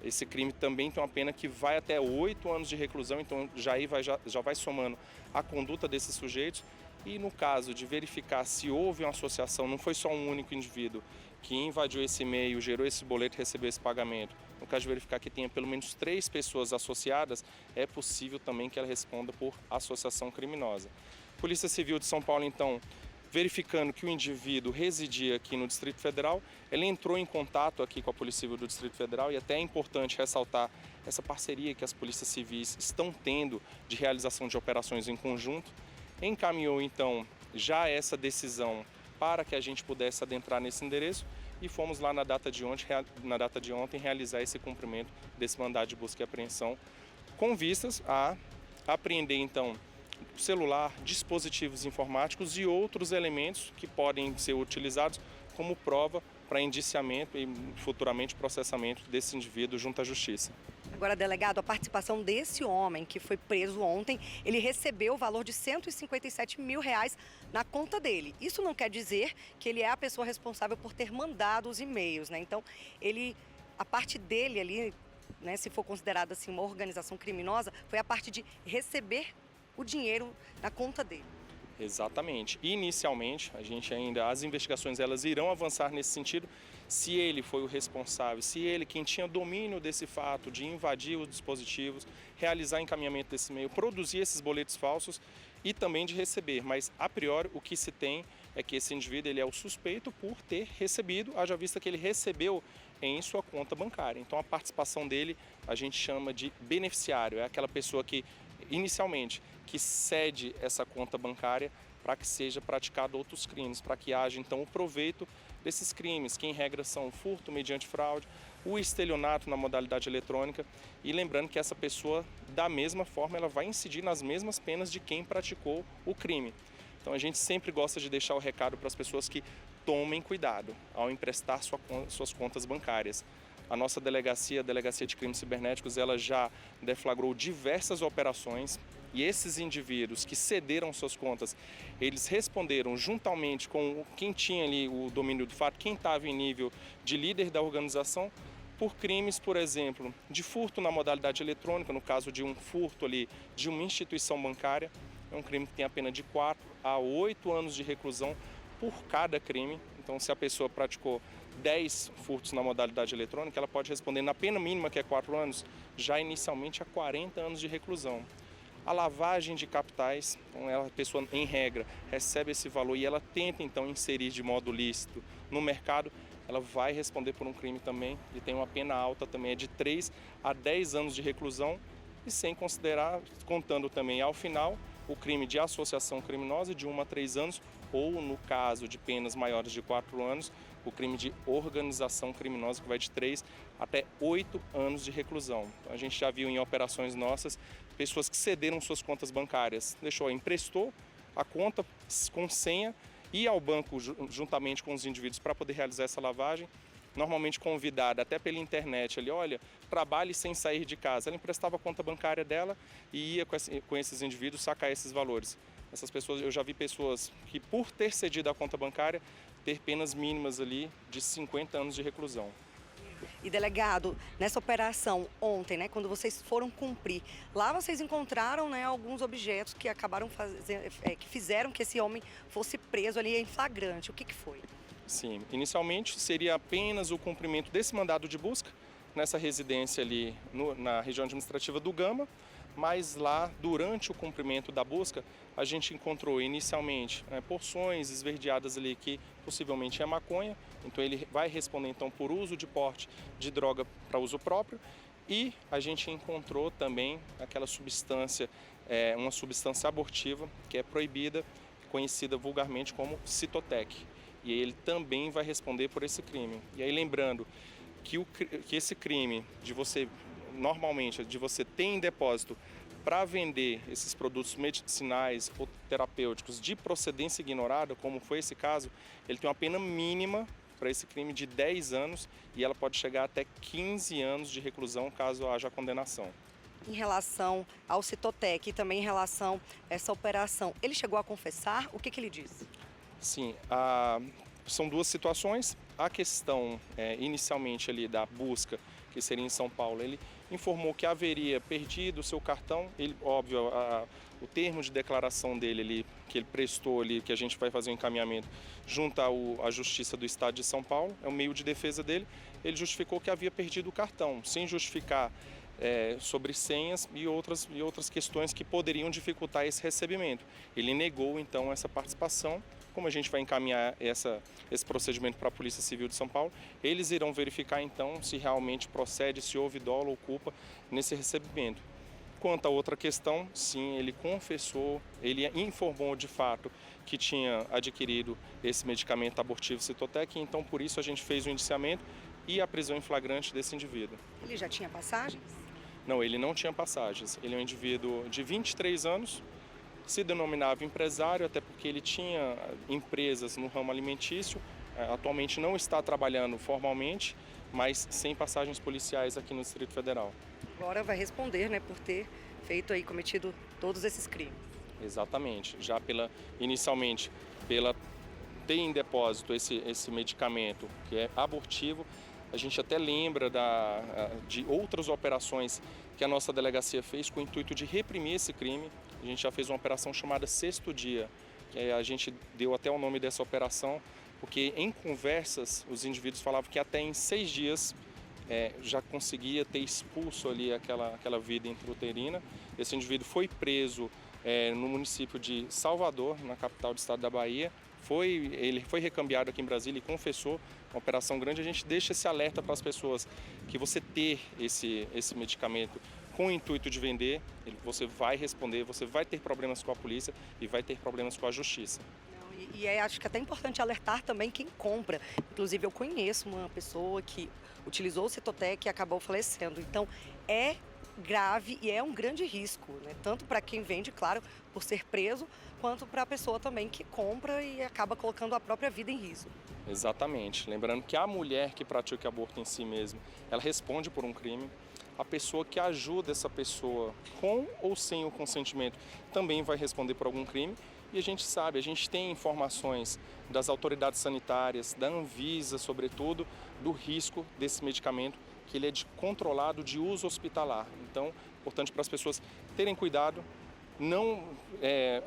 Esse crime também tem uma pena que vai até 8 anos de reclusão, então já vai somando a conduta desses sujeitos. E no caso de verificar se houve uma associação, não foi só um único indivíduo que invadiu esse e-mail, gerou esse boleto e recebeu esse pagamento. No caso de verificar que tenha pelo menos 3 pessoas associadas, é possível também que ela responda por associação criminosa. Polícia Civil de São Paulo, então, verificando que o indivíduo residia aqui no Distrito Federal, ela entrou em contato aqui com a Polícia Civil do Distrito Federal, e até é importante ressaltar essa parceria que as polícias civis estão tendo de realização de operações em conjunto. Encaminhou, então, já essa decisão para que a gente pudesse adentrar nesse endereço e fomos lá na data de ontem realizar esse cumprimento desse mandado de busca e apreensão, com vistas a apreender, então, celular, dispositivos informáticos e outros elementos que podem ser utilizados como prova para indiciamento e futuramente processamento desse indivíduo junto à Justiça. Agora, delegado, a participação desse homem que foi preso ontem, ele recebeu o valor de R$157 mil na conta dele. Isso não quer dizer que ele é a pessoa responsável por ter mandado os e-mails, né? Então, a parte dele ali, né, se for considerada assim uma organização criminosa, foi a parte de receber o dinheiro na conta dele. Exatamente. Inicialmente, as investigações elas irão avançar nesse sentido, se ele foi o responsável, se ele quem tinha domínio desse fato de invadir os dispositivos, realizar encaminhamento desse e-mail, produzir esses boletos falsos e também de receber. Mas, a priori, o que se tem é que esse indivíduo ele é o suspeito por ter recebido, haja vista que ele recebeu em sua conta bancária. Então, a participação dele a gente chama de beneficiário, é aquela pessoa que, inicialmente, que cede essa conta bancária para que seja praticado outros crimes, para que haja então o proveito desses crimes, que em regra são o furto mediante fraude, o estelionato na modalidade eletrônica, e lembrando que essa pessoa, da mesma forma, ela vai incidir nas mesmas penas de quem praticou o crime. Então a gente sempre gosta de deixar o recado para as pessoas que tomem cuidado ao emprestar suas contas bancárias. A nossa delegacia, a Delegacia de Crimes Cibernéticos, ela já deflagrou diversas operações e esses indivíduos que cederam suas contas, eles responderam juntamente com quem tinha ali o domínio do fato, quem estava em nível de líder da organização, por crimes, por exemplo, de furto na modalidade eletrônica, no caso de um furto ali de uma instituição bancária. É um crime que tem a pena de 4 a 8 anos de reclusão por cada crime. Então, se a pessoa praticou 10 furtos na modalidade eletrônica, ela pode responder na pena mínima, que é 4 anos, já inicialmente a 40 anos de reclusão. A lavagem de capitais, então a pessoa, em regra, recebe esse valor e ela tenta, então, inserir de modo lícito no mercado, ela vai responder por um crime também e tem uma pena alta também, é de 3 a 10 anos de reclusão e sem considerar, contando também ao final, o crime de associação criminosa de 1 a 3 anos ou, no caso de penas maiores de 4 anos, o crime de organização criminosa, que vai de 3 até 8 anos de reclusão. Então, a gente já viu em operações nossas pessoas que cederam suas contas bancárias, emprestou a conta com senha, ia ao banco juntamente com os indivíduos para poder realizar essa lavagem, normalmente convidada até pela internet, ali, olha, trabalhe sem sair de casa. Ela emprestava a conta bancária dela e ia com esses indivíduos sacar esses valores. Essas pessoas, eu já vi pessoas que, por ter cedido a conta bancária, ter penas mínimas ali de 50 anos de reclusão. E delegado, nessa operação ontem, né, quando vocês foram cumprir, lá vocês encontraram, né, alguns objetos que acabaram que fizeram que esse homem fosse preso ali em flagrante. O que foi? Sim, inicialmente seria apenas o cumprimento desse mandado de busca nessa residência ali na região administrativa do Gama, mas lá, durante o cumprimento da busca, a gente encontrou inicialmente porções esverdeadas ali que possivelmente é maconha, então ele vai responder então por uso de porte de droga para uso próprio, e a gente encontrou também aquela substância, uma substância abortiva que é proibida, conhecida vulgarmente como Citotec, e ele também vai responder por esse crime. E aí lembrando que esse crime de você ter em depósito para vender esses produtos medicinais ou terapêuticos de procedência ignorada, como foi esse caso, ele tem uma pena mínima para esse crime de 10 anos e ela pode chegar até 15 anos de reclusão caso haja condenação. Em relação ao Citotec e também em relação a essa operação, ele chegou a confessar? O que ele disse? Sim, são duas situações. A questão inicialmente ali da busca, que seria em São Paulo, ele informou que haveria perdido o seu cartão. Ele, óbvio, o termo de declaração dele ali, que ele prestou ali, que a gente vai fazer um encaminhamento junto à Justiça do Estado de São Paulo, é o meio de defesa dele. Ele justificou que havia perdido o cartão, sem justificar sobre senhas e outras questões que poderiam dificultar esse recebimento. Ele negou então essa participação. Como a gente vai encaminhar esse procedimento para a Polícia Civil de São Paulo, eles irão verificar então se realmente procede, se houve dolo ou culpa nesse recebimento. Quanto a outra questão, sim, ele confessou, ele informou de fato que tinha adquirido esse medicamento abortivo Citotec, então por isso a gente fez o indiciamento e a prisão em flagrante desse indivíduo. Ele já tinha passagens? Não, ele não tinha passagens. Ele é um indivíduo de 23 anos, se denominava empresário, até porque ele tinha empresas no ramo alimentício, atualmente não está trabalhando formalmente, mas sem passagens policiais aqui no Distrito Federal. Agora vai responder, né, por ter cometido todos esses crimes. Exatamente, já inicialmente pela ter em depósito esse medicamento que é abortivo. A gente até lembra de outras operações que a nossa delegacia fez com o intuito de reprimir esse crime. A gente já fez uma operação chamada Sexto Dia, que a gente deu até o nome dessa operação, porque em conversas os indivíduos falavam que até em 6 dias já conseguia ter expulso ali aquela vida intrauterina. Esse indivíduo foi preso no município de Salvador, na capital do estado da Bahia. Ele foi recambiado aqui em Brasília e confessou, uma operação grande. A gente deixa esse alerta para as pessoas que você ter esse medicamento com o intuito de vender, você vai responder, você vai ter problemas com a polícia e vai ter problemas com a justiça. Acho que é até importante alertar também quem compra. Inclusive eu conheço uma pessoa que utilizou o Citotec e acabou falecendo. Então é grave e é um grande risco, né? Tanto para quem vende, claro, por ser preso, quanto para a pessoa também que compra e acaba colocando a própria vida em risco. Exatamente. Lembrando que a mulher que pratica aborto em si mesma, ela responde por um crime. A pessoa que ajuda essa pessoa com ou sem o consentimento também vai responder por algum crime. E a gente tem informações das autoridades sanitárias, da Anvisa, sobretudo, do risco desse medicamento, que ele é controlado de uso hospitalar. Então, importante para as pessoas terem cuidado, não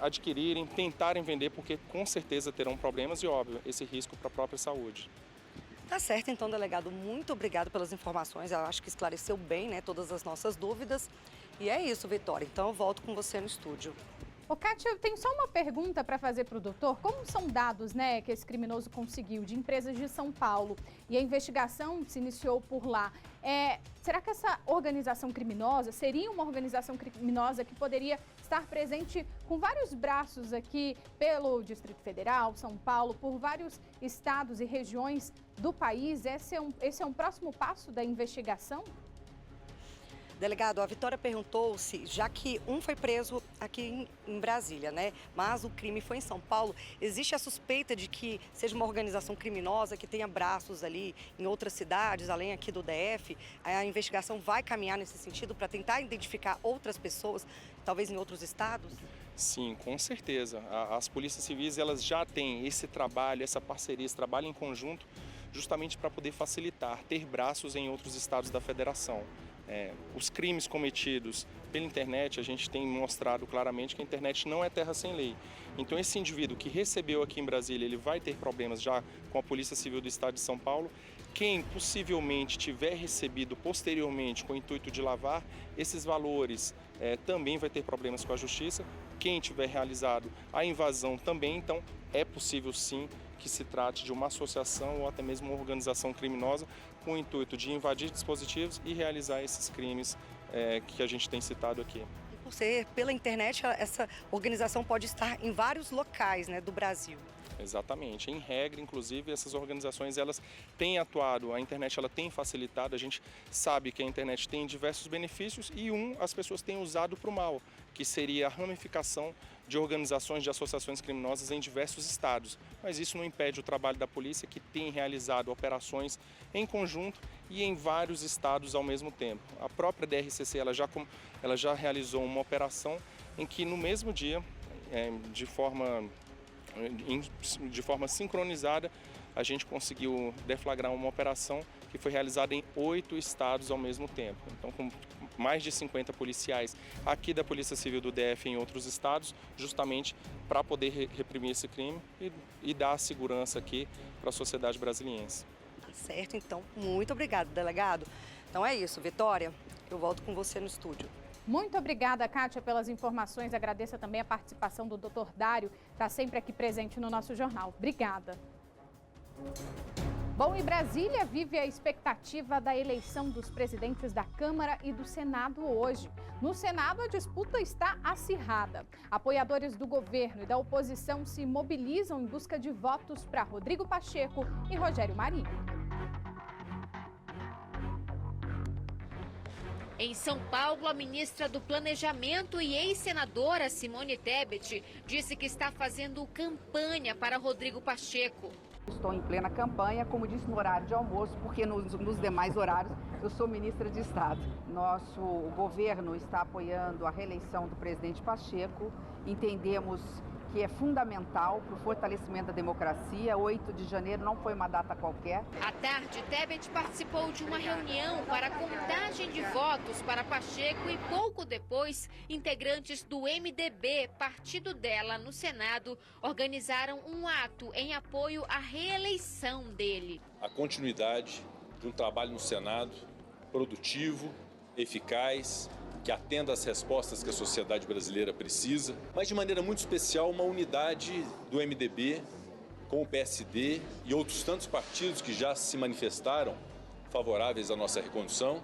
adquirirem, tentarem vender, porque com certeza terão problemas e, óbvio, esse risco para a própria saúde. Tá certo, então, delegado, muito obrigado pelas informações. Eu acho que esclareceu bem, né, todas as nossas dúvidas. E é isso, Vitória. Então, eu volto com você no estúdio. Ô, Kátia, eu tenho só uma pergunta para fazer para o doutor. Como são dados, né, que esse criminoso conseguiu de empresas de São Paulo e a investigação se iniciou por lá, será que essa organização criminosa seria uma organização criminosa que poderia estar presente com vários braços aqui pelo Distrito Federal, São Paulo, por vários estados e regiões do país? Esse é um próximo passo da investigação? Delegado, a Vitória perguntou-se, já que um foi preso aqui em Brasília, né? Mas o crime foi em São Paulo, existe a suspeita de que seja uma organização criminosa que tenha braços ali em outras cidades, além aqui do DF? A investigação vai caminhar nesse sentido para tentar identificar outras pessoas, talvez em outros estados? Sim, com certeza. As polícias civis, elas já têm esse trabalho, essa parceria, esse trabalho em conjunto, justamente para poder facilitar, ter braços em outros estados da federação. Os crimes cometidos pela internet, a gente tem mostrado claramente que a internet não é terra sem lei. Então esse indivíduo que recebeu aqui em Brasília, ele vai ter problemas já com a Polícia Civil do Estado de São Paulo. Quem possivelmente tiver recebido posteriormente com o intuito de lavar esses valores, também vai ter problemas com a Justiça. Quem tiver realizado a invasão também, então é possível sim que se trate de uma associação ou até mesmo uma organização criminosa com o intuito de invadir dispositivos e realizar esses crimes que a gente tem citado aqui. E por ser pela internet, essa organização pode estar em vários locais, né, do Brasil. Exatamente. Em regra, inclusive, essas organizações elas têm atuado, a internet ela tem facilitado, a gente sabe que a internet tem diversos benefícios e as pessoas têm usado para o mal, que seria a ramificação de organizações, de associações criminosas em diversos estados. Mas isso não impede o trabalho da polícia, que tem realizado operações em conjunto e em vários estados ao mesmo tempo. A própria DRCC ela já realizou uma operação em que no mesmo dia, de forma sincronizada, a gente conseguiu deflagrar uma operação que foi realizada em 8 estados ao mesmo tempo. Então, com mais de 50 policiais aqui da Polícia Civil do DF em outros estados, justamente para poder reprimir esse crime e dar segurança aqui para a sociedade brasiliense. Certo, então, muito obrigado, delegado. Então é isso, Vitória, eu volto com você no estúdio. Muito obrigada, Kátia, pelas informações. Agradeço também a participação do Dr. Dário, que está sempre aqui presente no nosso jornal. Obrigada. Bom, e Brasília vive a expectativa da eleição dos presidentes da Câmara e do Senado hoje. No Senado, a disputa está acirrada. Apoiadores do governo e da oposição se mobilizam em busca de votos para Rodrigo Pacheco e Rogério Marinho. Em São Paulo, a ministra do Planejamento e ex-senadora Simone Tebet disse que está fazendo campanha para Rodrigo Pacheco. Estou em plena campanha, como disse, no horário de almoço, porque nos demais horários eu sou ministra de Estado. Nosso governo está apoiando a reeleição do presidente Pacheco. Entendemos que é fundamental para o fortalecimento da democracia. 8 de janeiro não foi uma data qualquer. À tarde, Tebet participou de uma reunião para a contagem de votos para Pacheco e pouco depois, integrantes do MDB, partido dela no Senado, organizaram um ato em apoio à reeleição dele. A continuidade de um trabalho no Senado produtivo, eficaz, que atenda às respostas que a sociedade brasileira precisa, mas de maneira muito especial uma unidade do MDB com o PSD e outros tantos partidos que já se manifestaram favoráveis à nossa recondução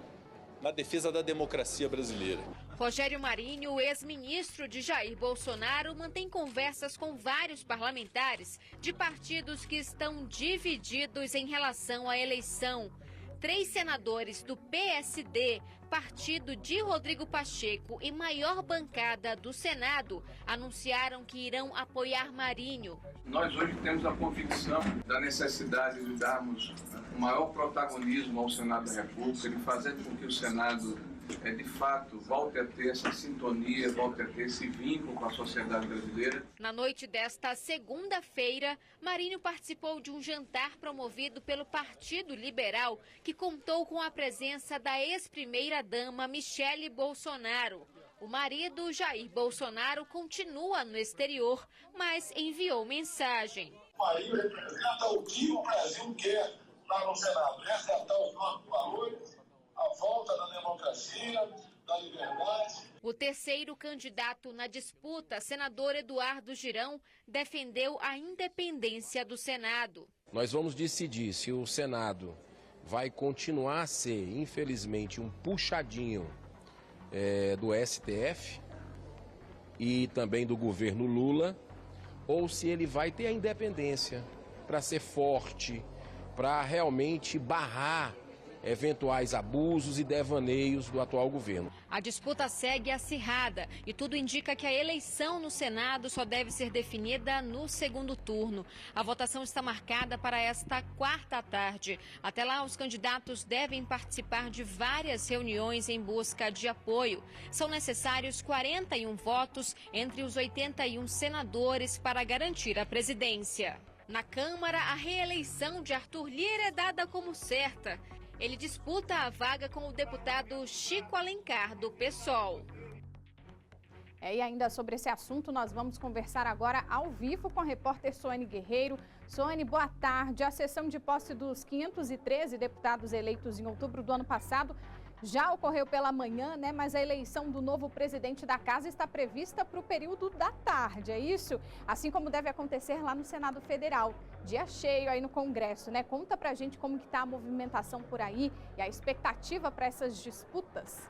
na defesa da democracia brasileira. Rogério Marinho, ex-ministro de Jair Bolsonaro, mantém conversas com vários parlamentares de partidos que estão divididos em relação à eleição. 3 senadores do PSD, partido de Rodrigo Pacheco e maior bancada do Senado, anunciaram que irão apoiar Marinho. Nós hoje temos a convicção da necessidade de darmos o maior protagonismo ao Senado da República, de fazer com que o Senado, de fato, volte a ter essa sintonia, volte a ter esse vínculo com a sociedade brasileira. Na noite desta segunda-feira, Marinho participou de um jantar promovido pelo Partido Liberal, que contou com a presença da ex-primeira-dama Michele Bolsonaro. O marido, Jair Bolsonaro, continua no exterior, mas enviou mensagem. Marinho representa o que o Brasil quer lá no Senado, resgatar os nossos valores, a volta da democracia, da liberdade O terceiro candidato na disputa, senador Eduardo Girão, defendeu a independência do Senado. Nós vamos decidir se o Senado vai continuar a ser, infelizmente, um puxadinho do STF e também do governo Lula, ou se ele vai ter a independência para ser forte, para realmente barrar eventuais abusos e devaneios do atual governo. A disputa segue acirrada e tudo indica que a eleição no Senado só deve ser definida no segundo turno. A votação está marcada para esta quarta à tarde. Até lá, os candidatos devem participar de várias reuniões em busca de apoio. São necessários 41 votos entre os 81 senadores para garantir a presidência. Na Câmara, a reeleição de Arthur Lira é dada como certa. Ele disputa a vaga com o deputado Chico Alencar, do PSOL. E ainda sobre esse assunto, nós vamos conversar agora ao vivo com a repórter Soane Guerreiro. Soane, boa tarde. A sessão de posse dos 513 deputados eleitos em outubro do ano passado já ocorreu pela manhã, né? Mas a eleição do novo presidente da casa está prevista para o período da tarde, é isso? Assim como deve acontecer lá no Senado Federal. Dia cheio aí no Congresso, né? Conta pra gente como que tá a movimentação por aí e a expectativa para essas disputas.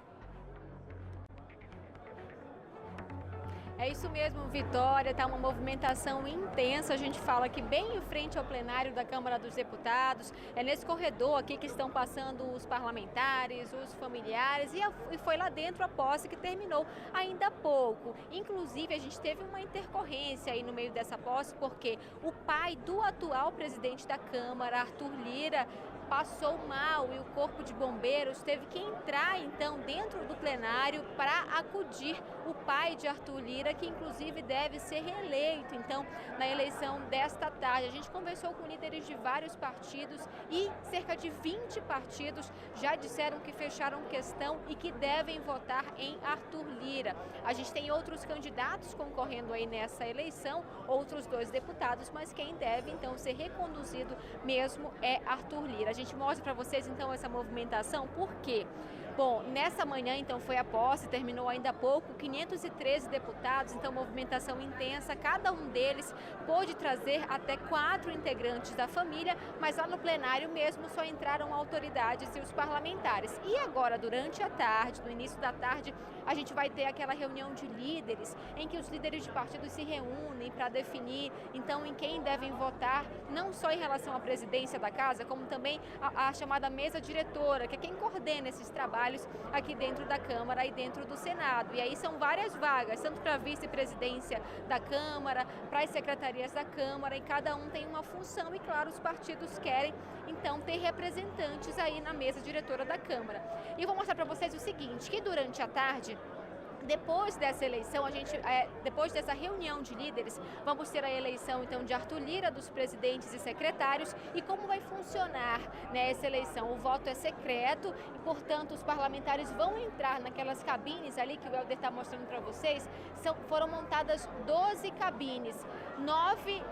É isso mesmo, Vitória, tá uma movimentação intensa, a gente fala aqui bem em frente ao plenário da Câmara dos Deputados, é nesse corredor aqui que estão passando os parlamentares, os familiares e foi lá dentro a posse que terminou ainda há pouco. Inclusive a gente teve uma intercorrência aí no meio dessa posse porque o pai do atual presidente da Câmara, Arthur Lira, passou mal e o Corpo de Bombeiros teve que entrar então dentro do plenário para acudir o pai de Arthur Lira, que inclusive deve ser reeleito então na eleição desta tarde. A gente conversou com líderes de vários partidos e cerca de 20 partidos já disseram que fecharam questão e que devem votar em Arthur Lira. A gente tem outros candidatos concorrendo aí nessa eleição, outros 2 deputados, mas quem deve então ser reconduzido mesmo é Arthur Lira. A gente mostra para vocês então essa movimentação, por quê? Bom, nessa manhã então foi a posse, terminou ainda há pouco, 513 deputados, então movimentação intensa, cada um deles pôde trazer até 4 integrantes da família, mas lá no plenário mesmo só entraram autoridades e os parlamentares. E agora, durante a tarde, no início da tarde, a gente vai ter aquela reunião de líderes, em que os líderes de partidos se reúnem para definir então em quem devem votar, não só em relação à presidência da casa, como também a chamada mesa diretora, que é quem coordena esses trabalhos aqui dentro da Câmara e dentro do Senado. E aí são várias vagas, tanto para a vice-presidência da Câmara, para as secretarias da Câmara, e cada um tem uma função e, claro, os partidos querem, então, ter representantes aí na mesa diretora da Câmara. E eu vou mostrar para vocês o seguinte, que durante a tarde, depois dessa eleição, depois dessa reunião de líderes, vamos ter a eleição então de Arthur Lira, dos presidentes e secretários. E como vai funcionar, né, essa eleição? O voto é secreto e, portanto, os parlamentares vão entrar naquelas cabines ali que o Helder está mostrando para vocês. Foram montadas 12 cabines, 9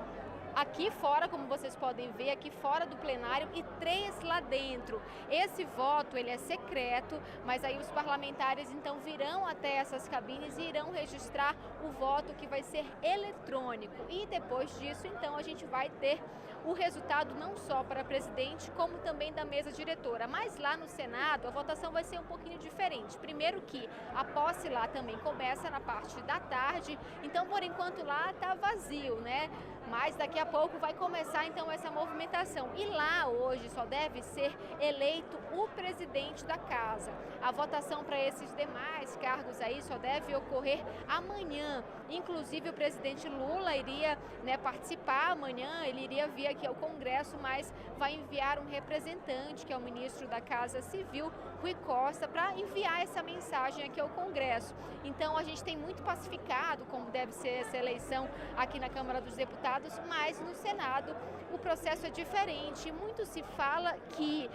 aqui fora, como vocês podem ver, aqui fora do plenário, e 3 lá dentro. Esse voto, ele é secreto, mas aí os parlamentares então virão até essas cabines e irão registrar o voto, que vai ser eletrônico. E depois disso, então, a gente vai ter o resultado não só para presidente, como também da mesa diretora. Mas lá no Senado, a votação vai ser um pouquinho diferente. Primeiro que a posse lá também começa na parte da tarde, então, por enquanto, lá está vazio, né? Mas daqui a pouco vai começar então essa movimentação. E lá hoje só deve ser eleito o presidente da casa. A votação para esses demais cargos aí só deve ocorrer amanhã. Inclusive o presidente Lula iria, né, participar amanhã, ele iria vir aqui ao Congresso, mas vai enviar um representante, que é o ministro da Casa Civil, Rui Costa, para enviar essa mensagem aqui ao Congresso. Então a gente tem muito pacificado como deve ser essa eleição aqui na Câmara dos Deputados, mas no Senado o processo é diferente. Muito se fala que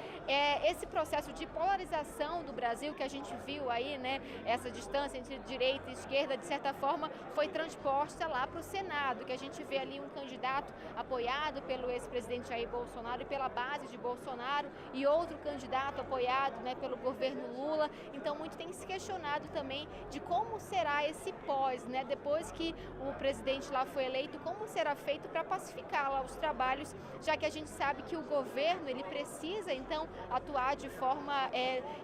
esse processo de polarização do Brasil que a gente viu aí, né, essa distância entre direita e esquerda, de certa forma, foi transposta lá para o Senado, que a gente vê ali um candidato apoiado pelo pelo ex-presidente Jair Bolsonaro e pela base de Bolsonaro, e outro candidato apoiado, né, pelo governo Lula. Então, muito tem se questionado também de como será esse pós, né, depois que o presidente lá foi eleito, como será feito para pacificar lá os trabalhos, já que a gente sabe que o governo ele precisa então atuar de forma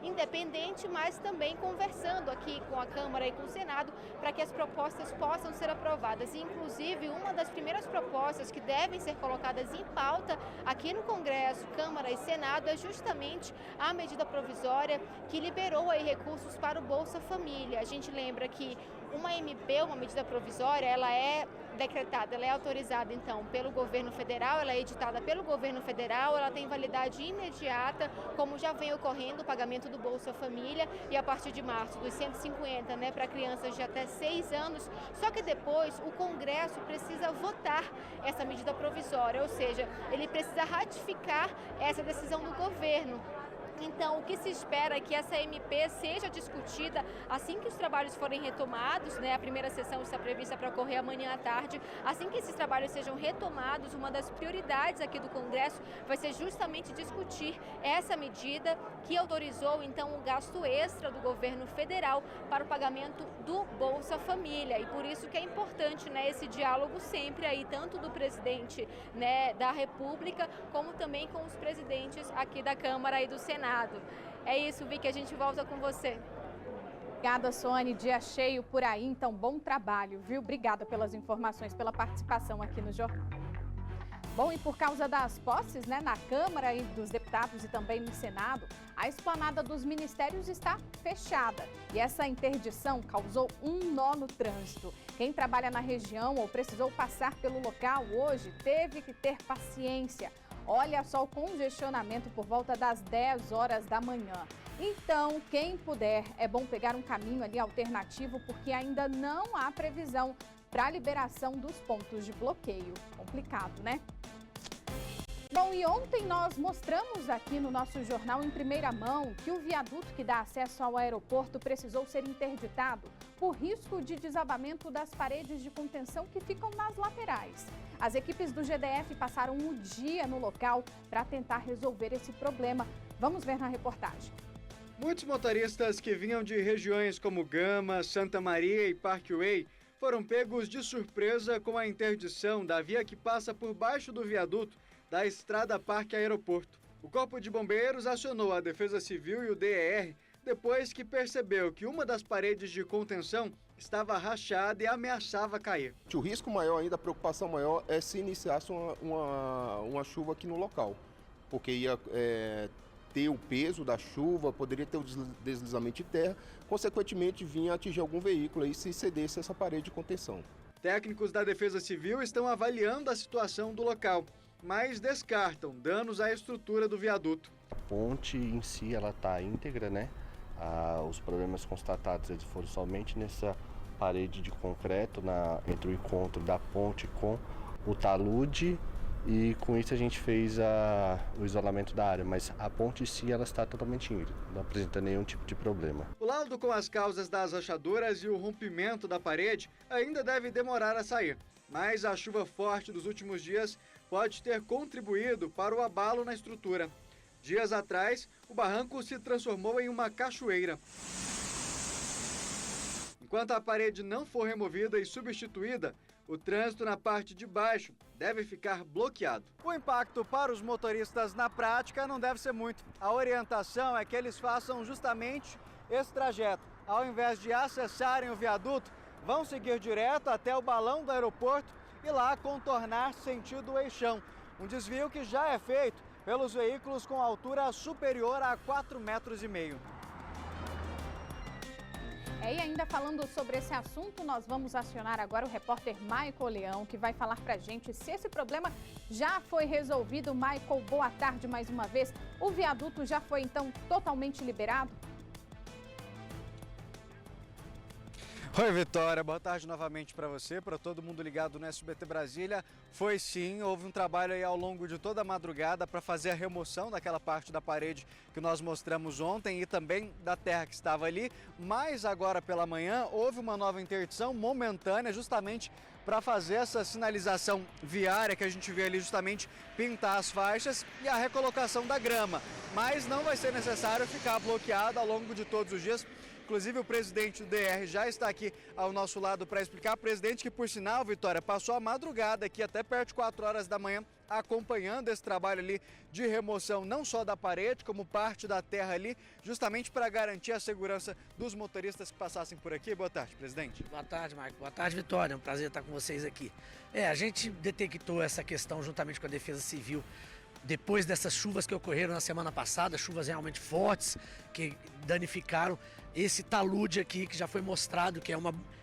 independente, mas também conversando aqui com a Câmara e com o Senado para que as propostas possam ser aprovadas. E, inclusive, uma das primeiras propostas que devem ser colocadas em pauta aqui no Congresso, Câmara e Senado é justamente a medida provisória que liberou aí recursos para o Bolsa Família. A gente lembra que uma MP, uma medida provisória, ela é decretada, ela é autorizada então pelo governo federal, ela é editada pelo governo federal, ela tem validade imediata, como já vem ocorrendo o pagamento do Bolsa Família, e a partir de março dos 150, né, para crianças de até 6 anos. Só que depois o Congresso precisa votar essa medida provisória, ou seja, ele precisa ratificar essa decisão do governo. Então, o que se espera é que essa MP seja discutida assim que os trabalhos forem retomados, né? A primeira sessão está prevista para ocorrer amanhã à tarde. Assim que esses trabalhos sejam retomados, uma das prioridades aqui do Congresso vai ser justamente discutir essa medida que autorizou, então, o gasto extra do governo federal para o pagamento do Bolsa Família. E por isso que é importante, né, esse diálogo sempre aí, tanto do presidente, né, da República, como também com os presidentes aqui da Câmara e do Senado. É isso, Vicky, a gente volta com você. Obrigada, Sônia. Dia cheio por aí, então bom trabalho, viu? Obrigada pelas informações, pela participação aqui no jornal. Bom, e por causa das posses, né, na Câmara e dos Deputados e também no Senado, a esplanada dos ministérios está fechada. E essa interdição causou um nó no trânsito. Quem trabalha na região ou precisou passar pelo local hoje teve que ter paciência. Olha só o congestionamento por volta das 10 horas da manhã. Então, quem puder, é bom pegar um caminho ali alternativo, porque ainda não há previsão para a liberação dos pontos de bloqueio. Complicado, né? Bom, e ontem nós mostramos aqui no nosso jornal em primeira mão que o viaduto que dá acesso ao aeroporto precisou ser interditado por risco de desabamento das paredes de contenção que ficam nas laterais. As equipes do GDF passaram um dia no local para tentar resolver esse problema. Vamos ver na reportagem. Muitos motoristas que vinham de regiões como Gama, Santa Maria e Parkway foram pegos de surpresa com a interdição da via que passa por baixo do viaduto da Estrada Parque Aeroporto. O Corpo de Bombeiros acionou a Defesa Civil e o DER depois que percebeu que uma das paredes de contenção estava rachada e ameaçava cair. O risco maior ainda, a preocupação maior é se iniciasse uma chuva aqui no local, porque ia ter o peso da chuva, poderia ter o deslizamento de terra, consequentemente vinha atingir algum veículo aí se cedesse essa parede de contenção. Técnicos da Defesa Civil estão avaliando a situação do local, mas descartam danos à estrutura do viaduto. A ponte em si ela está íntegra, né? Os problemas constatados eles foram somente nessa parede de concreto entre o encontro da ponte com o talude, e com isso a gente fez o isolamento da área, mas a ponte em si ela está totalmente íntegra, não apresenta nenhum tipo de problema. O laudo com as causas das rachaduras e o rompimento da parede ainda deve demorar a sair, mas a chuva forte dos últimos dias pode ter contribuído para o abalo na estrutura. Dias atrás, o barranco se transformou em uma cachoeira. Enquanto a parede não for removida e substituída, o trânsito na parte de baixo deve ficar bloqueado. O impacto para os motoristas na prática não deve ser muito. A orientação é que eles façam justamente esse trajeto. Ao invés de acessarem o viaduto, vão seguir direto até o balão do aeroporto e lá contornar sentido Eixão. Um desvio que já é feito pelos veículos com altura superior a 4,5 metros. E ainda falando sobre esse assunto, nós vamos acionar agora o repórter Michael Leão, que vai falar pra gente se esse problema já foi resolvido. Michael, boa tarde mais uma vez. O viaduto já foi, então, totalmente liberado? Oi, Vitória, boa tarde novamente para você, para todo mundo ligado no SBT Brasília. Foi sim, houve um trabalho aí ao longo de toda a madrugada para fazer a remoção daquela parte da parede que nós mostramos ontem e também da terra que estava ali, mas agora pela manhã houve uma nova interdição momentânea justamente para fazer essa sinalização viária que a gente vê ali, justamente pintar as faixas e a recolocação da grama, mas não vai ser necessário ficar bloqueado ao longo de todos os dias. Inclusive o presidente do DR já está aqui ao nosso lado para explicar. Presidente que, por sinal, Vitória, passou a madrugada aqui até perto de 4 horas da manhã acompanhando esse trabalho ali de remoção não só da parede, como parte da terra ali, justamente para garantir a segurança dos motoristas que passassem por aqui. Boa tarde, presidente. Boa tarde, Marco. Boa tarde, Vitória. É um prazer estar com vocês aqui. A gente detectou essa questão juntamente com a Defesa Civil depois dessas chuvas que ocorreram na semana passada, chuvas realmente fortes que danificaram esse talude aqui que já foi mostrado, que é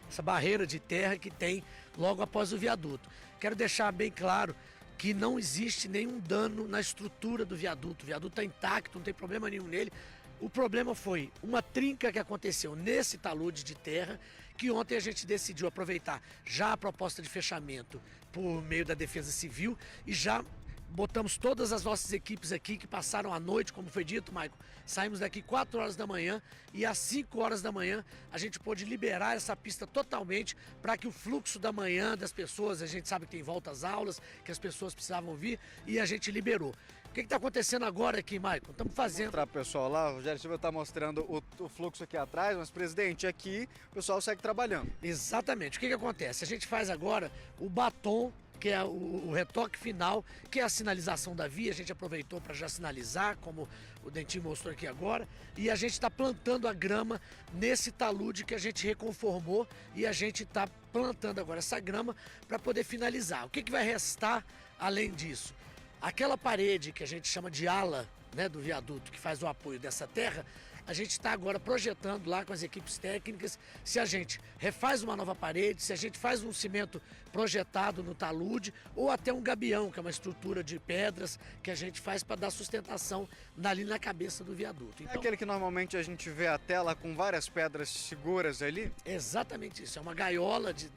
essa barreira de terra que tem logo após o viaduto. Quero deixar bem claro que não existe nenhum dano na estrutura do viaduto. O viaduto está intacto, não tem problema nenhum nele. O problema foi uma trinca que aconteceu nesse talude de terra, que ontem a gente decidiu aproveitar já a proposta de fechamento por meio da Defesa Civil e já botamos todas as nossas equipes aqui que passaram a noite, como foi dito, Maicon. Saímos daqui 4 horas da manhã e às 5 horas da manhã a gente pôde liberar essa pista totalmente para que o fluxo da manhã das pessoas, a gente sabe que tem volta às aulas, que as pessoas precisavam vir e a gente liberou. O que está acontecendo agora aqui, Maicon? Estamos fazendo... Para o pessoal lá, o Rogério Silva está mostrando o fluxo aqui atrás, mas, presidente, aqui o pessoal segue trabalhando. Exatamente. O que acontece? A gente faz agora o batom, que é o retoque final, que é a sinalização da via. A gente aproveitou para já sinalizar, como o Dentinho mostrou aqui agora, e a gente está plantando a grama nesse talude que a gente reconformou e a gente está plantando agora essa grama para poder finalizar. O que vai restar além disso? Aquela parede que a gente chama de ala, né, do viaduto, que faz o apoio dessa terra, a gente está agora projetando lá com as equipes técnicas se a gente refaz uma nova parede, se a gente faz um cimento projetado no talude ou até um gabião, que é uma estrutura de pedras que a gente faz para dar sustentação ali na cabeça do viaduto. Então, é aquele que normalmente a gente vê a tela com várias pedras seguras ali? Exatamente isso, é uma gaiola de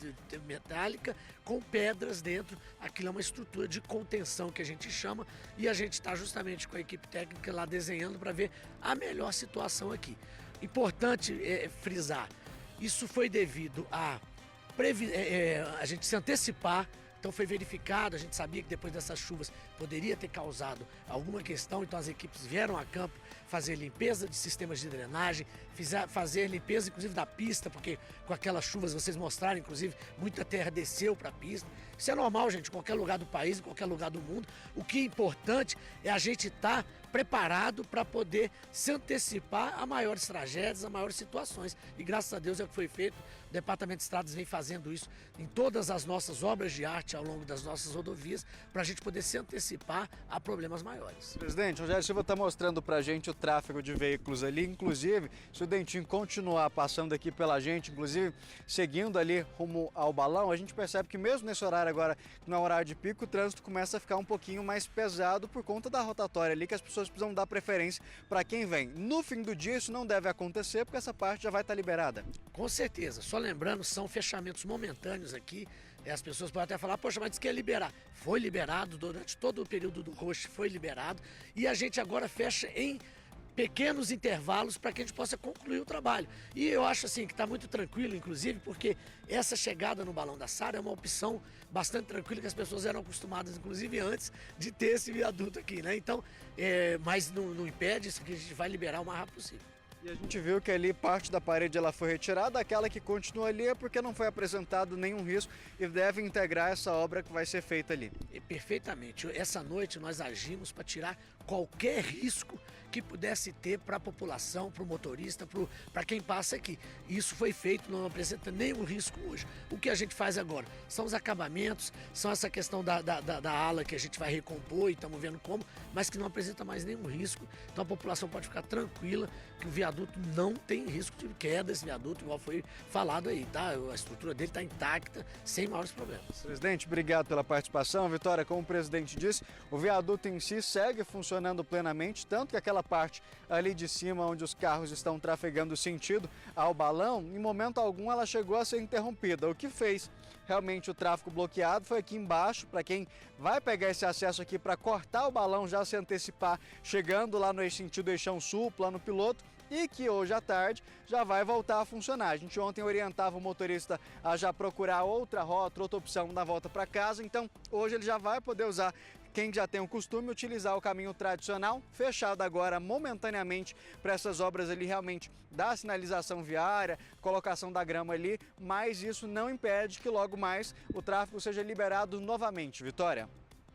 metálica com pedras dentro. Aquilo é uma estrutura de contenção que a gente chama e a gente está justamente com a equipe técnica lá desenhando para ver a melhor situação aqui. Importante frisar, isso foi devido a gente se antecipar. Então foi verificado, a gente sabia que depois dessas chuvas poderia ter causado alguma questão, então as equipes vieram a campo fazer limpeza de sistemas de drenagem, fazer limpeza inclusive da pista, porque com aquelas chuvas vocês mostraram, inclusive, muita terra desceu para a pista. Isso é normal, gente, em qualquer lugar do país, em qualquer lugar do mundo. O que é importante é a gente estar preparado para poder se antecipar a maiores tragédias, a maiores situações. E graças a Deus é o que foi feito. O Departamento de Estradas vem fazendo isso em todas as nossas obras de arte ao longo das nossas rodovias, para a gente poder se antecipar a problemas maiores. Presidente, o Rogério Silva está mostrando para a gente o tráfego de veículos ali, inclusive, se o Dentinho continuar passando aqui pela gente, inclusive seguindo ali rumo ao balão, a gente percebe que mesmo nesse horário agora, no horário de pico, o trânsito começa a ficar um pouquinho mais pesado por conta da rotatória ali, que as pessoas precisam dar preferência para quem vem. No fim do dia isso não deve acontecer, porque essa parte já vai estar liberada. Com certeza, só lembrando, são fechamentos momentâneos aqui. As pessoas podem até falar, poxa, mas diz que ia liberar. Foi liberado, durante todo o período do rush foi liberado e a gente agora fecha em pequenos intervalos para que a gente possa concluir o trabalho. E eu acho assim que está muito tranquilo, inclusive, porque essa chegada no Balão da Sara é uma opção bastante tranquila que as pessoas eram acostumadas, inclusive antes de ter esse viaduto aqui, né? Então, mas não impede isso, que a gente vai liberar o mais rápido possível. E a gente viu que ali parte da parede ela foi retirada, aquela que continua ali é porque não foi apresentado nenhum risco e deve integrar essa obra que vai ser feita ali. Perfeitamente. Essa noite nós agimos para tirar qualquer risco que pudesse ter para a população, para o motorista, para quem passa aqui. Isso foi feito, não apresenta nenhum risco hoje. O que a gente faz agora são os acabamentos, são essa questão da ala que a gente vai recompor e estamos vendo como, mas que não apresenta mais nenhum risco. Então a população pode ficar tranquila que o viaduto não tem risco de queda, esse viaduto, igual foi falado aí, tá? A estrutura dele está intacta, sem maiores problemas. Presidente, obrigado pela participação. Vitória, como o presidente disse, o viaduto em si segue funcionando plenamente, tanto que aquela naquela parte ali de cima onde os carros estão trafegando sentido ao balão, em momento algum ela chegou a ser interrompida. O que fez realmente o tráfego bloqueado foi aqui embaixo, para quem vai pegar esse acesso aqui para cortar o balão, já se antecipar, chegando lá no sentido Eixão Sul, plano piloto, e que hoje à tarde já vai voltar a funcionar. A gente ontem orientava o motorista a já procurar outra rota, outra opção na volta para casa, então hoje ele já vai poder usar, quem já tem o costume, utilizar o caminho tradicional, fechado agora momentaneamente para essas obras ali realmente da sinalização viária, colocação da grama ali, mas isso não impede que logo mais o tráfego seja liberado novamente. Vitória.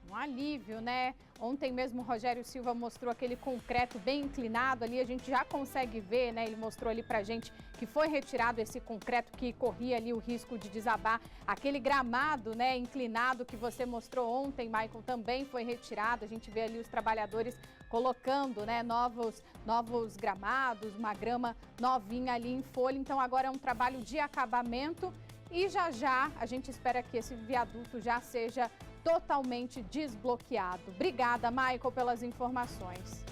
Um alívio, né? Ontem mesmo o Rogério Silva mostrou aquele concreto bem inclinado ali, a gente já consegue ver, né? Ele mostrou ali pra gente que foi retirado esse concreto que corria ali o risco de desabar. Aquele gramado, né, inclinado que você mostrou ontem, Michael, também foi retirado. A gente vê ali os trabalhadores colocando, né, novos gramados, uma grama novinha ali em folha. Então agora é um trabalho de acabamento e já a gente espera que esse viaduto já seja totalmente desbloqueado. Obrigada, Michael, pelas informações.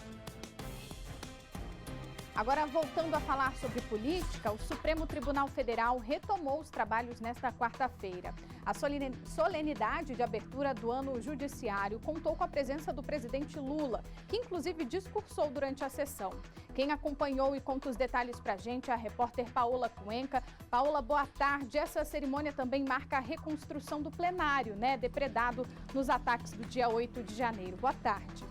Agora, voltando a falar sobre política, o Supremo Tribunal Federal retomou os trabalhos nesta quarta-feira. A solenidade de abertura do ano judiciário contou com a presença do presidente Lula, que inclusive discursou durante a sessão. Quem acompanhou e conta os detalhes pra gente é a repórter Paola Cuenca. Paola, boa tarde. Essa cerimônia também marca a reconstrução do plenário, né, depredado nos ataques do dia 8 de janeiro. Boa tarde.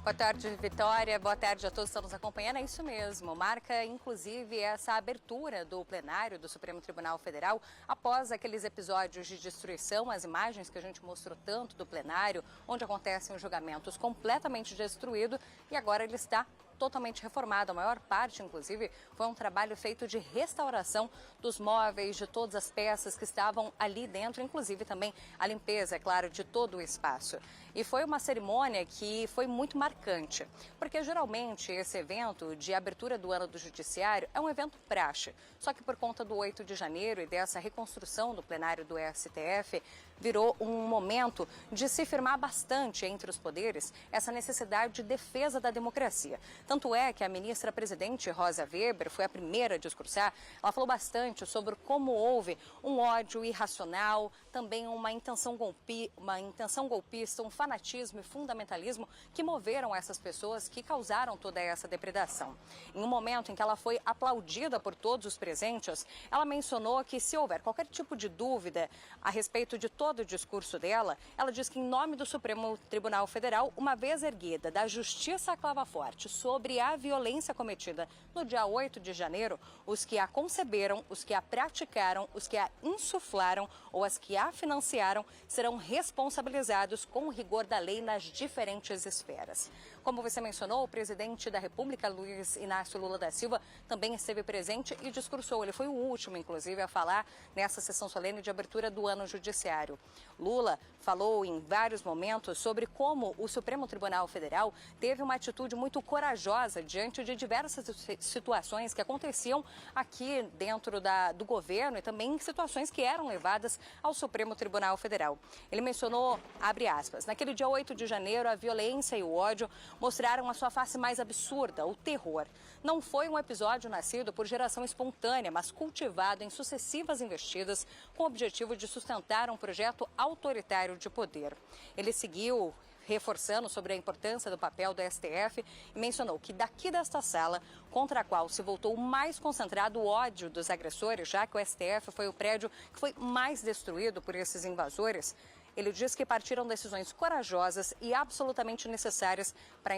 Boa tarde, Vitória. Boa tarde a todos que estão nos acompanhando. É isso mesmo. Marca, inclusive, essa abertura do plenário do Supremo Tribunal Federal após aqueles episódios de destruição, as imagens que a gente mostrou tanto do plenário, onde acontecem os julgamentos completamente destruído, e agora ele está totalmente reformado. A maior parte, inclusive, foi um trabalho feito de restauração dos móveis, de todas as peças que estavam ali dentro, inclusive também a limpeza, é claro, de todo o espaço. E foi uma cerimônia que foi muito marcante, porque geralmente esse evento de abertura do ano do Judiciário é um evento praxe. Só que por conta do 8 de janeiro e dessa reconstrução do plenário do STF, virou um momento de se firmar bastante entre os poderes essa necessidade de defesa da democracia. Tanto é que a ministra-presidente Rosa Weber foi a primeira a discursar. Ela falou bastante sobre como houve um ódio irracional, também uma intenção golpista, um fanatismo e fundamentalismo que moveram essas pessoas que causaram toda essa depredação. Em um momento em que ela foi aplaudida por todos os presentes, ela mencionou que se houver qualquer tipo de dúvida a respeito de todo o discurso dela, ela diz que em nome do Supremo Tribunal Federal, uma vez erguida da Justiça à Clava Forte sobre a violência cometida no dia 8 de janeiro, os que a conceberam, os que a praticaram, os que a insuflaram ou as que a financiaram serão responsabilizados com o rigor da lei nas diferentes esferas. Como você mencionou, o presidente da República, Luiz Inácio Lula da Silva, também esteve presente e discursou. Ele foi o último, inclusive, a falar nessa sessão solene de abertura do ano judiciário. Lula falou em vários momentos sobre como o Supremo Tribunal Federal teve uma atitude muito corajosa diante de diversas situações que aconteciam aqui dentro do governo e também situações que eram levadas ao Supremo Tribunal Federal. Ele mencionou, abre aspas, naquele dia 8 de janeiro, a violência e o ódio mostraram a sua face mais absurda, o terror. Não foi um episódio nascido por geração espontânea, mas cultivado em sucessivas investidas com o objetivo de sustentar um projeto autoritário de poder. Ele seguiu reforçando sobre a importância do papel do STF e mencionou que daqui desta sala, contra a qual se voltou mais concentrado o ódio dos agressores, já que o STF foi o prédio que foi mais destruído por esses invasores, ele diz que partiram decisões corajosas e absolutamente necessárias para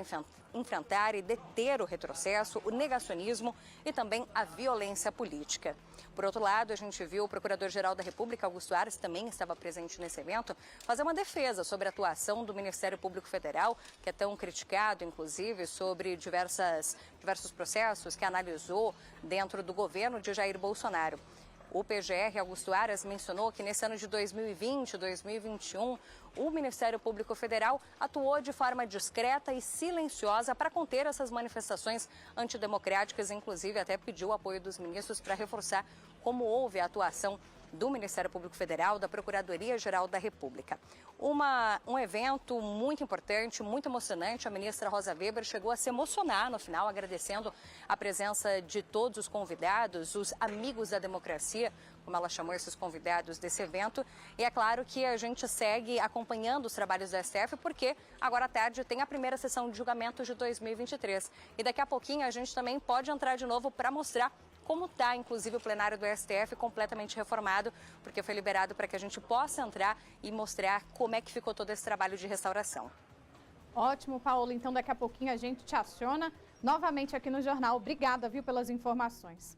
enfrentar e deter o retrocesso, o negacionismo e também a violência política. Por outro lado, a gente viu o Procurador-Geral da República, Augusto Aras, também estava presente nesse evento, fazer uma defesa sobre a atuação do Ministério Público Federal, que é tão criticado, inclusive, sobre diversos processos que analisou dentro do governo de Jair Bolsonaro. O PGR, Augusto Aras, mencionou que nesse ano de 2020 e 2021, o Ministério Público Federal atuou de forma discreta e silenciosa para conter essas manifestações antidemocráticas, inclusive até pediu o apoio dos ministros para reforçar como houve a atuação do Ministério Público Federal, da Procuradoria-Geral da República. Um evento muito importante, muito emocionante. A ministra Rosa Weber chegou a se emocionar no final, agradecendo a presença de todos os convidados, os amigos da democracia, como ela chamou esses convidados desse evento. E é claro que a gente segue acompanhando os trabalhos do STF, porque agora à tarde tem a primeira sessão de julgamento de 2023. E daqui a pouquinho a gente também pode entrar de novo para mostrar como está, inclusive, o plenário do STF completamente reformado, porque foi liberado para que a gente possa entrar e mostrar como é que ficou todo esse trabalho de restauração. Ótimo, Paola. Então, daqui a pouquinho a gente te aciona novamente aqui no Jornal. Obrigada, viu, pelas informações.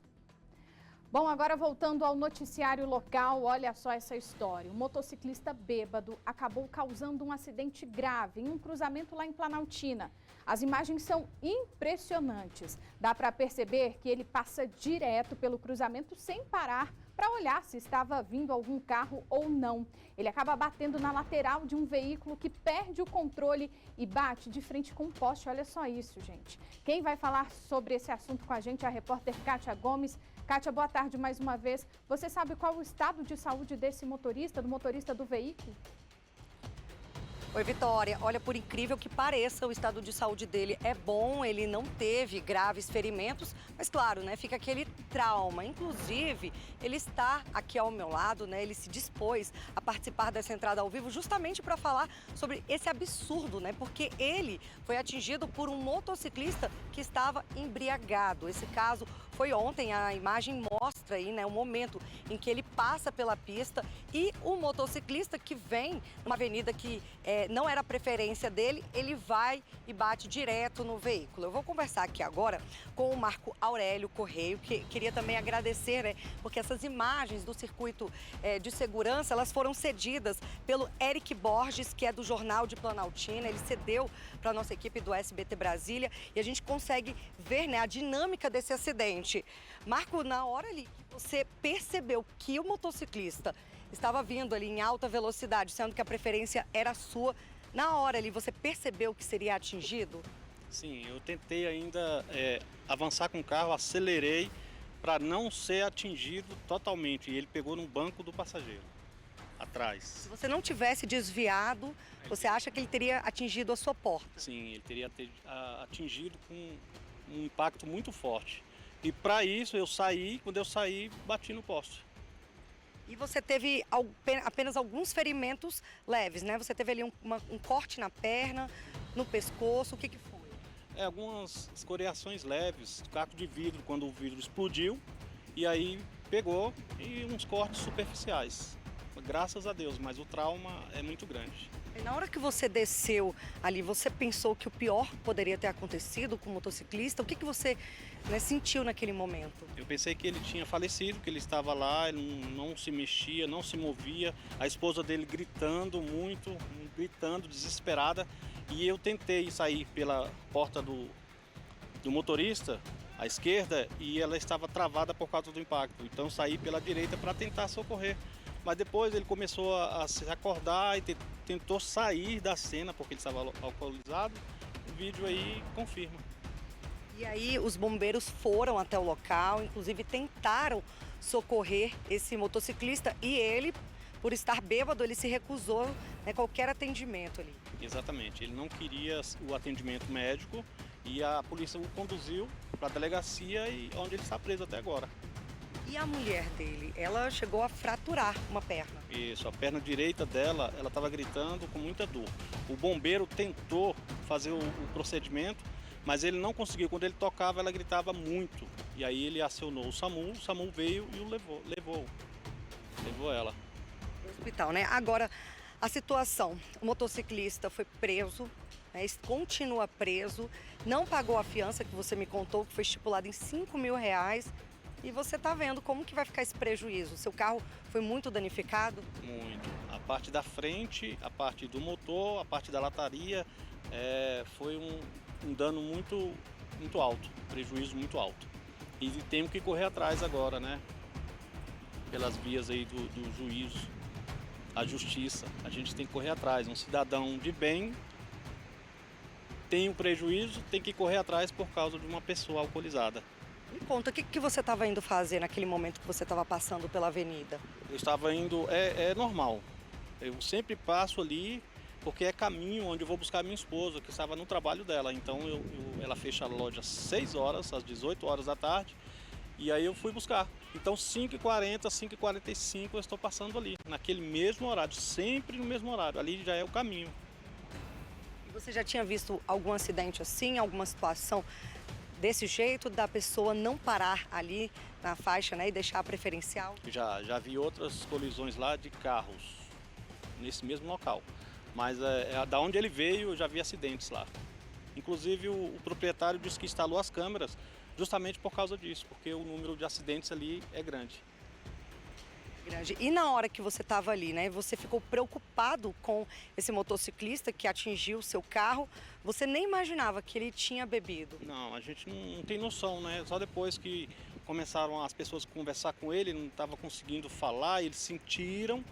Bom, agora voltando ao noticiário local, olha só essa história. Um motociclista bêbado acabou causando um acidente grave em um cruzamento lá em Planaltina. As imagens são impressionantes. Dá para perceber que ele passa direto pelo cruzamento sem parar para olhar se estava vindo algum carro ou não. Ele acaba batendo na lateral de um veículo que perde o controle e bate de frente com um poste. Olha só isso, gente. Quem vai falar sobre esse assunto com a gente é a repórter Kátia Gomes. Kátia, boa tarde mais uma vez. Você sabe qual o estado de saúde desse motorista, do motorista do veículo? Oi, Vitória. Olha, por incrível que pareça, o estado de saúde dele é bom, ele não teve graves ferimentos, mas claro, né, fica aquele trauma. Inclusive, ele está aqui ao meu lado, né, ele se dispôs a participar dessa entrada ao vivo justamente para falar sobre esse absurdo, né, porque ele foi atingido por um motociclista que estava embriagado. Esse caso foi ontem, a imagem mostra aí, né, o momento em que ele passa pela pista e o motociclista que vem numa avenida que não era preferência dele, ele vai e bate direto no veículo. Eu vou conversar aqui agora com o Marco Aurélio Correio, que queria também agradecer, né, porque essas imagens do circuito de segurança, elas foram cedidas pelo Eric Borges, que é do Jornal de Planaltina. Ele cedeu para a nossa equipe do SBT Brasília e a gente consegue ver, né, a dinâmica desse acidente. Marco, na hora ali que você percebeu que o motociclista estava vindo ali em alta velocidade, sendo que a preferência era sua, na hora ali você percebeu que seria atingido? Sim, eu tentei ainda avançar com o carro, acelerei para não ser atingido totalmente. E ele pegou no banco do passageiro, atrás. Se você não tivesse desviado, você acha que ele teria atingido a sua porta? Sim, ele teria atingido com um impacto muito forte. E para isso eu saí, quando eu saí, bati no poste. E você teve apenas alguns ferimentos leves, né? Você teve ali um corte na perna, no pescoço, o que foi? Algumas escoriações leves, caco de vidro, quando o vidro explodiu, e aí pegou, e uns cortes superficiais. Graças a Deus, mas o trauma é muito grande. E na hora que você desceu ali, você pensou que o pior poderia ter acontecido com o motociclista? O que você, né, sentiu naquele momento? Eu pensei que ele tinha falecido, que ele estava lá, ele não se mexia, não se movia. A esposa dele gritando muito, gritando, desesperada. E eu tentei sair pela porta do motorista, à esquerda, e ela estava travada por causa do impacto. Então eu saí pela direita para tentar socorrer. Mas depois ele começou a se acordar e tentou sair da cena porque ele estava alcoolizado. O vídeo aí confirma. E aí os bombeiros foram até o local, inclusive tentaram socorrer esse motociclista e ele, por estar bêbado, ele se recusou, né, qualquer atendimento ali. Exatamente, ele não queria o atendimento médico e a polícia o conduziu para a delegacia e onde ele está preso até agora. E a mulher dele, ela chegou a fraturar uma perna. Isso, a perna direita dela, ela estava gritando com muita dor. O bombeiro tentou fazer o procedimento, mas ele não conseguiu. Quando ele tocava, ela gritava muito. E aí ele acionou o SAMU veio e o levou ela. No hospital, né? Agora, a situação, o motociclista foi preso, né, continua preso, não pagou a fiança que você me contou, que foi estipulada em R$5.000. E você está vendo como que vai ficar esse prejuízo. Seu carro foi muito danificado? Muito. A parte da frente, a parte do motor, a parte da lataria, foi um dano muito alto, prejuízo muito alto. E temos que correr atrás agora, né? Pelas vias aí do juízo, a justiça. A gente tem que correr atrás. Um cidadão de bem tem um prejuízo, tem que correr atrás por causa de uma pessoa alcoolizada. Me conta, o que você estava indo fazer naquele momento que você estava passando pela avenida? Eu estava indo, é normal. Eu sempre passo ali porque é caminho onde eu vou buscar minha esposa, que estava no trabalho dela. Então ela fecha a loja às 6 horas, às 18 horas da tarde, e aí eu fui buscar. Então 5h40, 5h45 eu estou passando ali, naquele mesmo horário, sempre no mesmo horário. Ali já é o caminho. E você já tinha visto algum acidente assim, alguma situação desse jeito, da pessoa não parar ali na faixa, né, e deixar a preferencial? Já vi outras colisões lá de carros, nesse mesmo local. Mas da onde ele veio, eu já vi acidentes lá. Inclusive o proprietário disse que instalou as câmeras justamente por causa disso, porque o número de acidentes ali é grande. E na hora que você estava ali, né, você ficou preocupado com esse motociclista que atingiu o seu carro? Você nem imaginava que ele tinha bebido? Não, a gente não tem noção, né? Só depois que começaram as pessoas a conversar com ele, não estava conseguindo falar, eles sentiram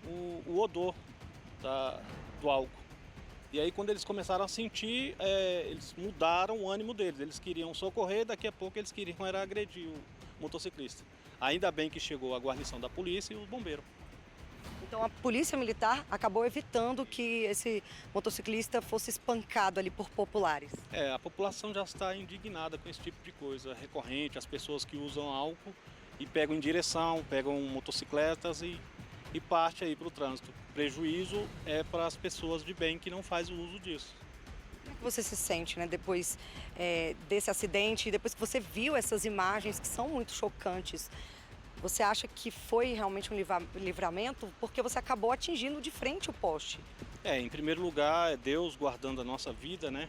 o odor do álcool. E aí quando eles começaram a sentir, eles mudaram o ânimo deles. Eles queriam socorrer, daqui a pouco eles queriam era agredir o motociclista. Ainda bem que chegou a guarnição da polícia e os bombeiros. Então a polícia militar acabou evitando que esse motociclista fosse espancado ali por populares. A população já está indignada com esse tipo de coisa recorrente, as pessoas que usam álcool e pegam em direção, pegam motocicletas e parte aí para o trânsito. O prejuízo é para as pessoas de bem que não fazem o uso disso. Como é que você se sente, né, depois desse acidente, depois que você viu essas imagens que são muito chocantes? Você acha que foi realmente um livramento porque você acabou atingindo de frente o poste? Em primeiro lugar, é Deus guardando a nossa vida, né?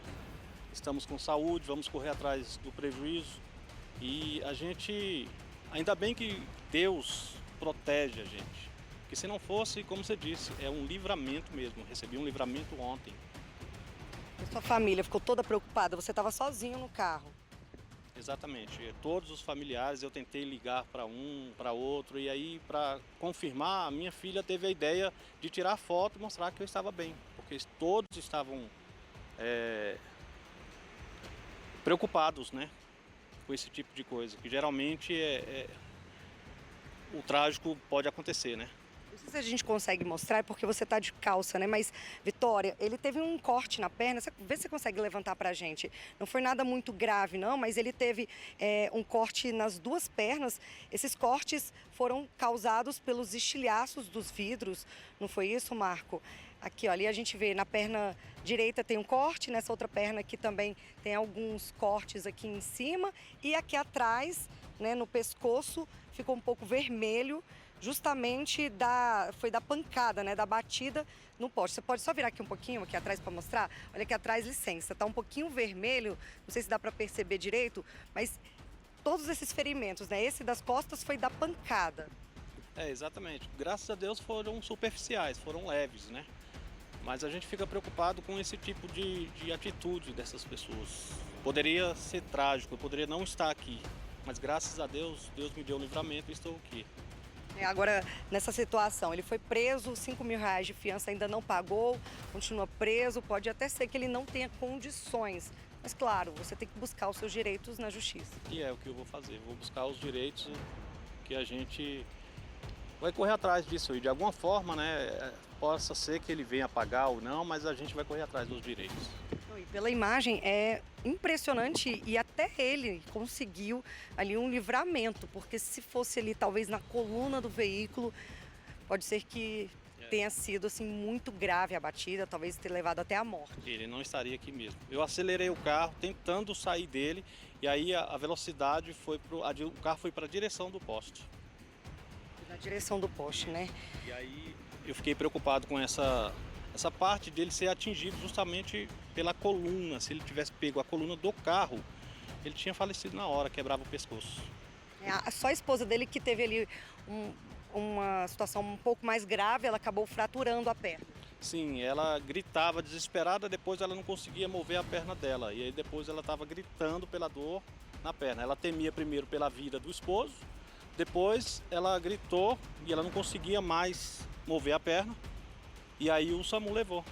Estamos com saúde, vamos correr atrás do prejuízo. E a gente, ainda bem que Deus protege a gente. Porque se não fosse, como você disse, é um livramento mesmo. Eu recebi um livramento ontem. A sua família ficou toda preocupada, você estava sozinho no carro. Exatamente. Todos os familiares, eu tentei ligar para um, para outro, e aí, para confirmar, a minha filha teve a ideia de tirar foto e mostrar que eu estava bem. Porque todos estavam preocupados, né, com esse tipo de coisa, que geralmente o trágico pode acontecer, né? Não sei se a gente consegue mostrar, porque você está de calça, né? Mas, Vitória, ele teve um corte na perna. Vê se você consegue levantar para a gente. Não foi nada muito grave, não, mas ele teve um corte nas duas pernas. Esses cortes foram causados pelos estilhaços dos vidros. Não foi isso, Marco? Aqui, ó, ali a gente vê na perna direita tem um corte, nessa outra perna aqui também tem alguns cortes aqui em cima. E aqui atrás, né, no pescoço, ficou um pouco vermelho. Justamente foi da pancada, né, da batida no poste. Você pode só virar aqui um pouquinho, aqui atrás para mostrar? Olha aqui atrás, licença, tá um pouquinho vermelho, não sei se dá para perceber direito, mas todos esses ferimentos, né, esse das costas foi da pancada. Exatamente. Graças a Deus foram superficiais, foram leves, né? Mas a gente fica preocupado com esse tipo de atitude dessas pessoas. Poderia ser trágico, eu poderia não estar aqui, mas graças a Deus, Deus me deu o livramento e estou aqui. Agora, nessa situação, ele foi preso, R$5.000 de fiança ainda não pagou, continua preso, pode até ser que ele não tenha condições. Mas, claro, você tem que buscar os seus direitos na justiça. E é o que eu vou fazer, vou buscar os direitos que a gente vai correr atrás disso. E de alguma forma, né, possa ser que ele venha pagar ou não, mas a gente vai correr atrás dos direitos. E pela imagem é impressionante e até ele conseguiu ali um livramento, porque se fosse ali talvez na coluna do veículo, pode ser que tenha sido assim muito grave a batida, talvez ter levado até a morte. Ele não estaria aqui mesmo. Eu acelerei o carro tentando sair dele e aí a velocidade o carro foi para a direção do poste. Na direção do poste, né? E aí eu fiquei preocupado com essa parte dele ser atingido justamente pela coluna. Se ele tivesse pego a coluna do carro, ele tinha falecido na hora, quebrava o pescoço. Só a esposa dele que teve ali uma situação um pouco mais grave, ela acabou fraturando a perna. Sim, ela gritava desesperada, depois ela não conseguia mover a perna dela. E aí depois ela estava gritando pela dor na perna. Ela temia primeiro pela vida do esposo, depois ela gritou e ela não conseguia mais mover a perna. E aí o SAMU levou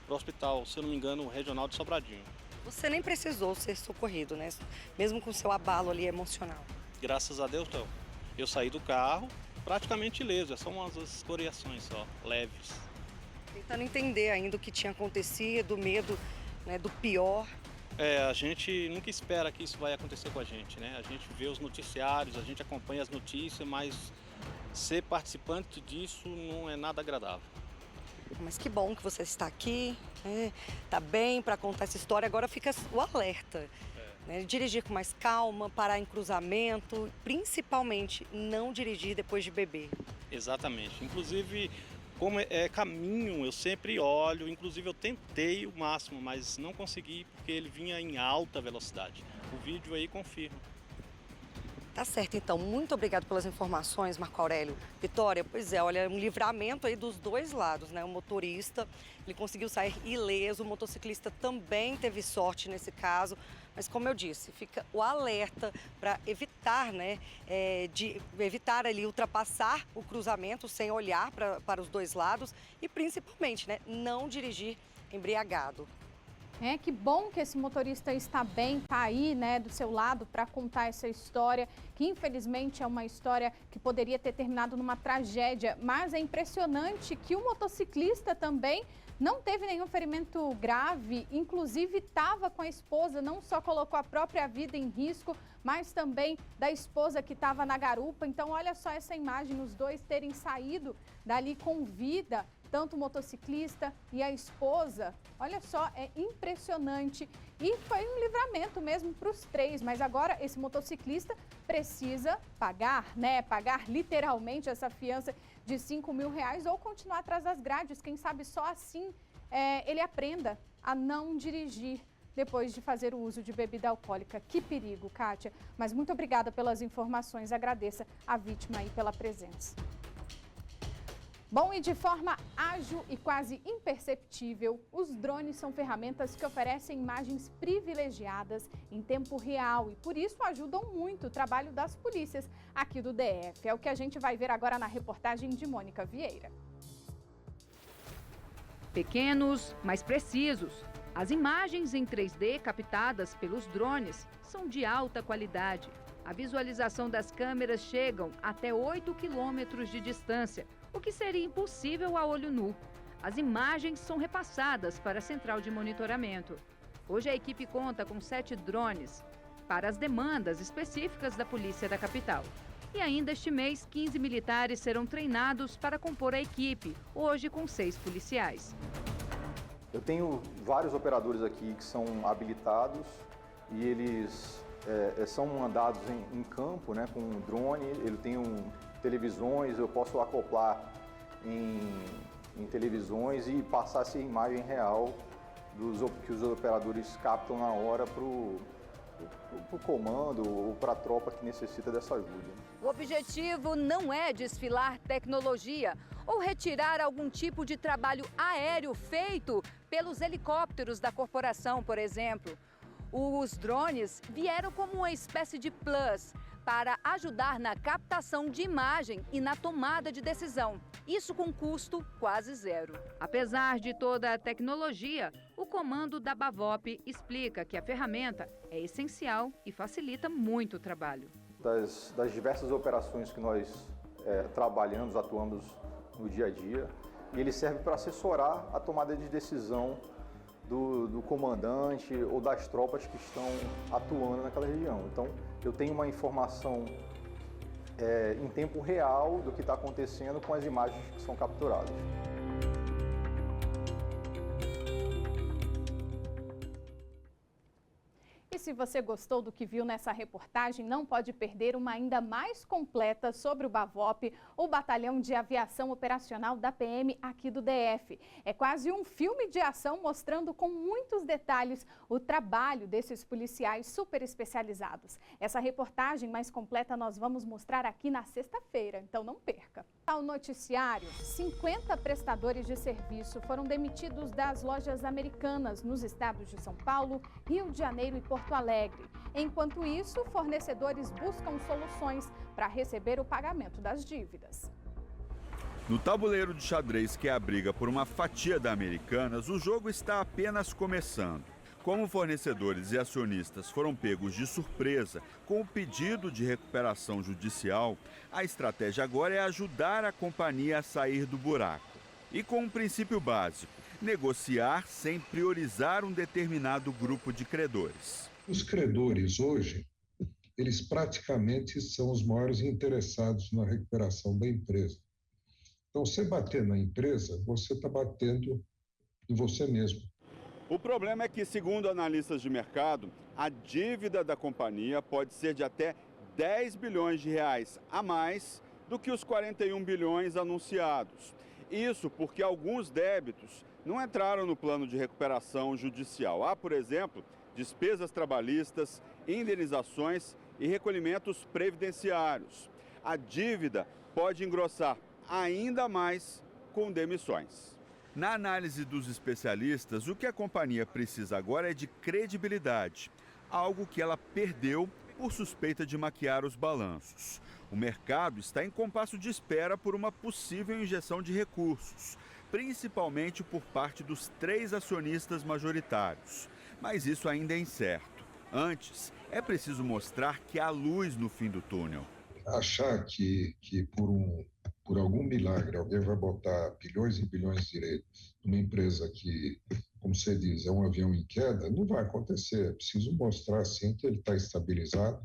para o hospital, se eu não me engano, regional de Sobradinho. Você nem precisou ser socorrido, né? Mesmo com seu abalo ali emocional. Graças a Deus, eu saí do carro praticamente ileso, são umas escoriações só, leves. Tentando entender ainda o que tinha acontecido, o medo, né, do pior. A gente nunca espera que isso vai acontecer com a gente, né? A gente vê os noticiários, a gente acompanha as notícias, mas ser participante disso não é nada agradável. Mas que bom que você está aqui, né? Tá bem para contar essa história. Agora fica o alerta, né? Dirigir com mais calma, parar em cruzamento, principalmente não dirigir depois de beber. Exatamente. Inclusive, como é caminho, eu sempre olho. Inclusive, eu tentei o máximo, mas não consegui porque ele vinha em alta velocidade. O vídeo aí confirma. Tá certo, então. Muito obrigado pelas informações, Marco Aurélio. Vitória, pois é, olha, um livramento aí dos dois lados, né? O motorista, ele conseguiu sair ileso, o motociclista também teve sorte nesse caso. Mas, como eu disse, fica o alerta para evitar, né, de evitar ali ultrapassar o cruzamento sem olhar para os dois lados e, principalmente, né, não dirigir embriagado. Que bom que esse motorista está bem, está aí, né, do seu lado para contar essa história, que infelizmente é uma história que poderia ter terminado numa tragédia, mas é impressionante que o motociclista também não teve nenhum ferimento grave, inclusive estava com a esposa, não só colocou a própria vida em risco, mas também da esposa que estava na garupa. Então, olha só essa imagem, os dois terem saído dali com vida, tanto o motociclista e a esposa. Olha só, é impressionante. E foi um livramento mesmo para os três, mas agora esse motociclista precisa pagar, né? Pagar literalmente essa fiança de R$5.000 ou continuar atrás das grades. Quem sabe só assim ele aprenda a não dirigir depois de fazer o uso de bebida alcoólica. Que perigo, Kátia. Mas muito obrigada pelas informações. Agradeça a vítima aí pela presença. Bom, e de forma ágil e quase imperceptível, os drones são ferramentas que oferecem imagens privilegiadas em tempo real e, por isso, ajudam muito o trabalho das polícias aqui do DF. É o que a gente vai ver agora na reportagem de Mônica Vieira. Pequenos, mas precisos. As imagens em 3D captadas pelos drones são de alta qualidade. A visualização das câmeras chegam até 8 quilômetros de distância, o que seria impossível a olho nu. As imagens são repassadas para a central de monitoramento. Hoje a equipe conta com 7 drones para as demandas específicas da polícia da capital. E ainda este mês, 15 militares serão treinados para compor a equipe, hoje com 6 policiais. Eu tenho vários operadores aqui que são habilitados e eles são mandados em campo, né, com um drone. Ele tem televisões, eu posso acoplar em televisões e passar essa imagem real que os operadores captam na hora para o comando ou para a tropa que necessita dessa ajuda. O objetivo não é desfilar tecnologia ou retirar algum tipo de trabalho aéreo feito pelos helicópteros da corporação, por exemplo. Os drones vieram como uma espécie de plus para ajudar na captação de imagem e na tomada de decisão. Isso com custo quase zero. Apesar de toda a tecnologia, o comando da Bavop explica que a ferramenta é essencial e facilita muito o trabalho. Das diversas operações que nós trabalhamos, atuamos no dia a dia, e ele serve para assessorar a tomada de decisão do comandante ou das tropas que estão atuando naquela região. Então, eu tenho uma informação em tempo real do que está acontecendo com as imagens que são capturadas. E se você gostou do que viu nessa reportagem, não pode perder uma ainda mais completa sobre o Bavop, o Batalhão de Aviação Operacional da PM aqui do DF. É quase um filme de ação mostrando com muitos detalhes o trabalho desses policiais super especializados. Essa reportagem mais completa nós vamos mostrar aqui na sexta-feira, então não perca. Ao noticiário, 50 prestadores de serviço foram demitidos das lojas Americanas nos estados de São Paulo, Rio de Janeiro e Porto Alegre. Enquanto isso, fornecedores buscam soluções para receber o pagamento das dívidas. No tabuleiro de xadrez que é a briga por uma fatia da Americanas, o jogo está apenas começando. Como fornecedores e acionistas foram pegos de surpresa com o pedido de recuperação judicial, a estratégia agora é ajudar a companhia a sair do buraco. E com um princípio básico: negociar sem priorizar um determinado grupo de credores. Os credores hoje, eles praticamente são os maiores interessados na recuperação da empresa. Então, você bater na empresa, você está batendo em você mesmo. O problema é que, segundo analistas de mercado, a dívida da companhia pode ser de até 10 bilhões de reais a mais do que os 41 bilhões anunciados. Isso porque alguns débitos não entraram no plano de recuperação judicial. Há, por exemplo, despesas trabalhistas, indenizações e recolhimentos previdenciários. A dívida pode engrossar ainda mais com demissões. Na análise dos especialistas, o que a companhia precisa agora é de credibilidade, algo que ela perdeu por suspeita de maquiar os balanços. O mercado está em compasso de espera por uma possível injeção de recursos, principalmente por parte dos 3 acionistas majoritários. Mas isso ainda é incerto. Antes, é preciso mostrar que há luz no fim do túnel. Achar que por algum milagre alguém vai botar bilhões e bilhões de dinheiro numa empresa que, como você diz, é um avião em queda, não vai acontecer. É preciso mostrar, sim, que ele está estabilizado,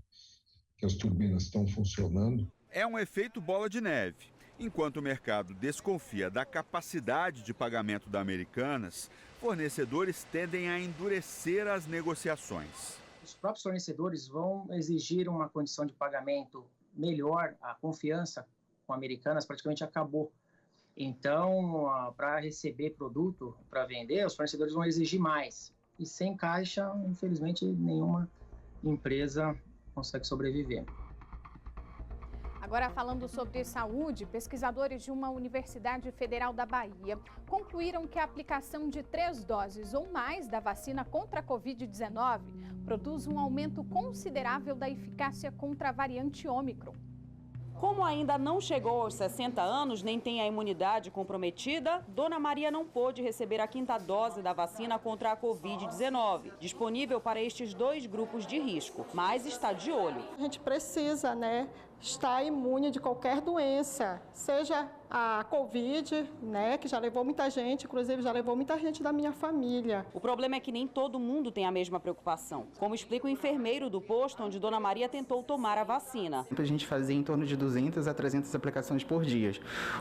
que as turbinas estão funcionando. É um efeito bola de neve. Enquanto o mercado desconfia da capacidade de pagamento da Americanas, fornecedores tendem a endurecer as negociações. Os próprios fornecedores vão exigir uma condição de pagamento melhor. A confiança com a Americanas praticamente acabou. Então, para receber produto, para vender, os fornecedores vão exigir mais. E sem caixa, infelizmente, nenhuma empresa consegue sobreviver. Agora, falando sobre saúde, pesquisadores de uma Universidade Federal da Bahia concluíram que a aplicação de 3 doses ou mais da vacina contra a Covid-19 produz um aumento considerável da eficácia contra a variante Ômicron. Como ainda não chegou aos 60 anos, nem tem a imunidade comprometida, Dona Maria não pôde receber a 5ª dose da vacina contra a Covid-19, disponível para estes 2 grupos de risco, mas está de olho. A gente precisa, estar imune de qualquer doença, seja a Covid, que já levou muita gente, inclusive já levou muita gente da minha família. O problema é que nem todo mundo tem a mesma preocupação, como explica o enfermeiro do posto onde Dona Maria tentou tomar a vacina. A gente fazia em torno de 200 a 300 aplicações por dia.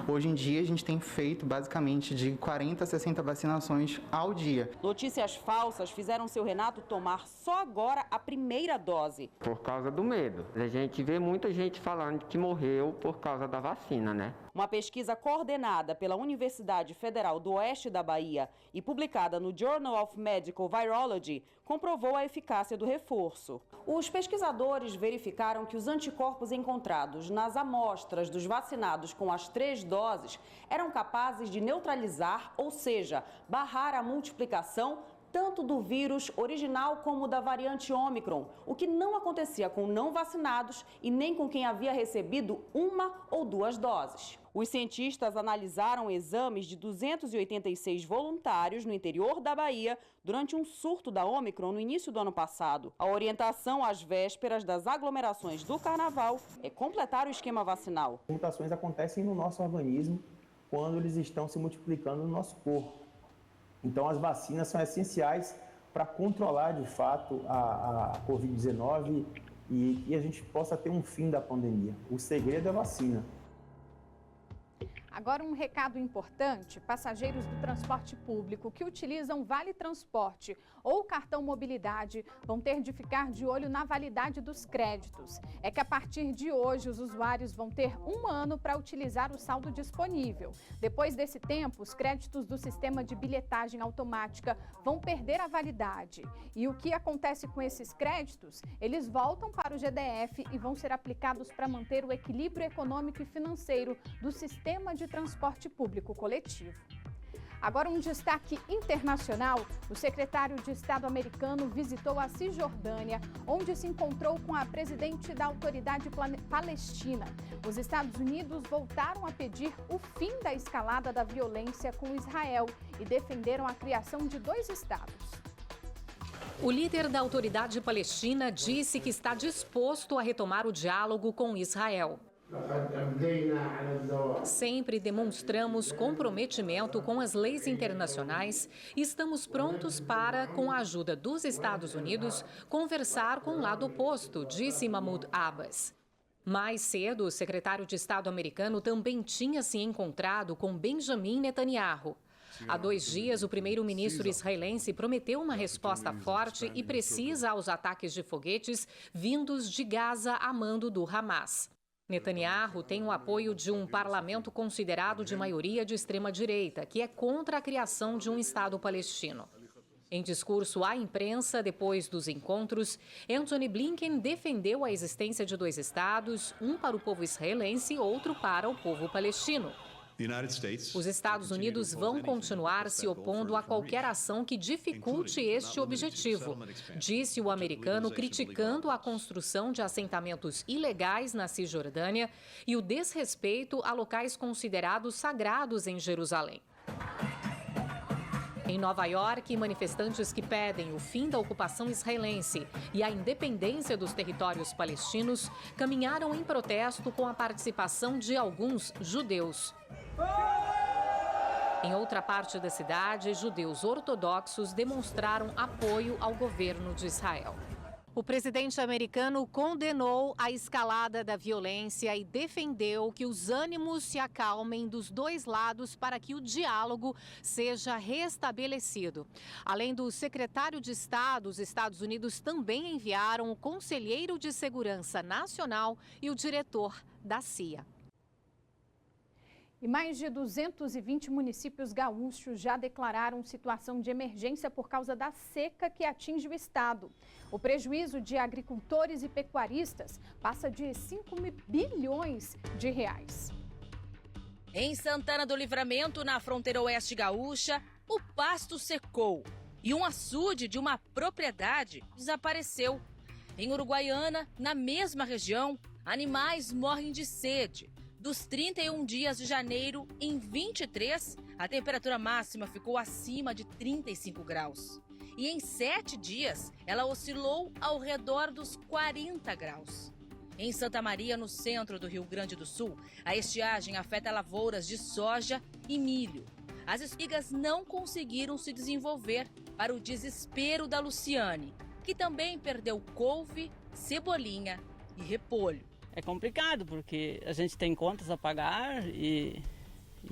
Hoje em dia a gente tem feito basicamente de 40 a 60 vacinações ao dia. Notícias falsas fizeram seu Renato tomar só agora a 1ª dose. Por causa do medo. A gente vê muita gente falando que morreu por causa da vacina, Uma pesquisa coordenada pela Universidade Federal do Oeste da Bahia e publicada no Journal of Medical Virology comprovou a eficácia do reforço. Os pesquisadores verificaram que os anticorpos encontrados nas amostras dos vacinados com as 3 doses eram capazes de neutralizar, ou seja, barrar a multiplicação tanto do vírus original como da variante Ômicron, o que não acontecia com não vacinados e nem com quem havia recebido 1 ou 2 doses. Os cientistas analisaram exames de 286 voluntários no interior da Bahia durante um surto da Ômicron no início do ano passado. A orientação às vésperas das aglomerações do Carnaval é completar o esquema vacinal. As mutações acontecem no nosso organismo quando eles estão se multiplicando no nosso corpo. Então, as vacinas são essenciais para controlar, de fato, a Covid-19 e a gente possa ter um fim da pandemia. O segredo é a vacina. Agora um recado importante: passageiros do transporte público que utilizam Vale Transporte ou cartão mobilidade vão ter de ficar de olho na validade dos créditos. É que a partir de hoje os usuários vão ter 1 ano para utilizar o saldo disponível. Depois desse tempo, os créditos do sistema de bilhetagem automática vão perder a validade. E o que acontece com esses créditos? Eles voltam para o GDF e vão ser aplicados para manter o equilíbrio econômico e financeiro do sistema de transporte público coletivo. Agora um destaque internacional: o secretário de Estado americano visitou a Cisjordânia, onde se encontrou com a presidente da Autoridade Palestina. Os Estados Unidos voltaram a pedir o fim da escalada da violência com Israel e defenderam a criação de 2 estados. O líder da autoridade palestina disse que está disposto a retomar o diálogo com Israel. Sempre demonstramos comprometimento com as leis internacionais e estamos prontos para, com a ajuda dos Estados Unidos, conversar com o lado oposto, disse Mahmoud Abbas. Mais cedo, o secretário de Estado americano também tinha se encontrado com Benjamin Netanyahu. Há 2 dias, o primeiro-ministro israelense prometeu uma resposta forte e precisa aos ataques de foguetes vindos de Gaza a mando do Hamas. Netanyahu tem o apoio de um parlamento considerado de maioria de extrema-direita, que é contra a criação de um Estado palestino. Em discurso à imprensa, depois dos encontros, Antony Blinken defendeu a existência de 2 estados, um para o povo israelense e outro para o povo palestino. Os Estados Unidos vão continuar se opondo a qualquer ação que dificulte este objetivo, disse o americano, criticando a construção de assentamentos ilegais na Cisjordânia e o desrespeito a locais considerados sagrados em Jerusalém. Em Nova York, manifestantes que pedem o fim da ocupação israelense e a independência dos territórios palestinos caminharam em protesto com a participação de alguns judeus. Em outra parte da cidade, judeus ortodoxos demonstraram apoio ao governo de Israel. O presidente americano condenou a escalada da violência e defendeu que os ânimos se acalmem dos 2 lados para que o diálogo seja restabelecido. Além do secretário de Estado, os Estados Unidos também enviaram o conselheiro de Segurança Nacional e o diretor da CIA. E mais de 220 municípios gaúchos já declararam situação de emergência por causa da seca que atinge o estado. O prejuízo de agricultores e pecuaristas passa de 5 bilhões de reais. Em Santana do Livramento, na fronteira oeste gaúcha, o pasto secou e um açude de uma propriedade desapareceu. Em Uruguaiana, na mesma região, animais morrem de sede. Dos 31 dias de janeiro, em 23, a temperatura máxima ficou acima de 35 graus. E em 7 dias, ela oscilou ao redor dos 40 graus. Em Santa Maria, no centro do Rio Grande do Sul, a estiagem afeta lavouras de soja e milho. As espigas não conseguiram se desenvolver, para o desespero da Luciane, que também perdeu couve, cebolinha e repolho. É complicado, porque a gente tem contas a pagar e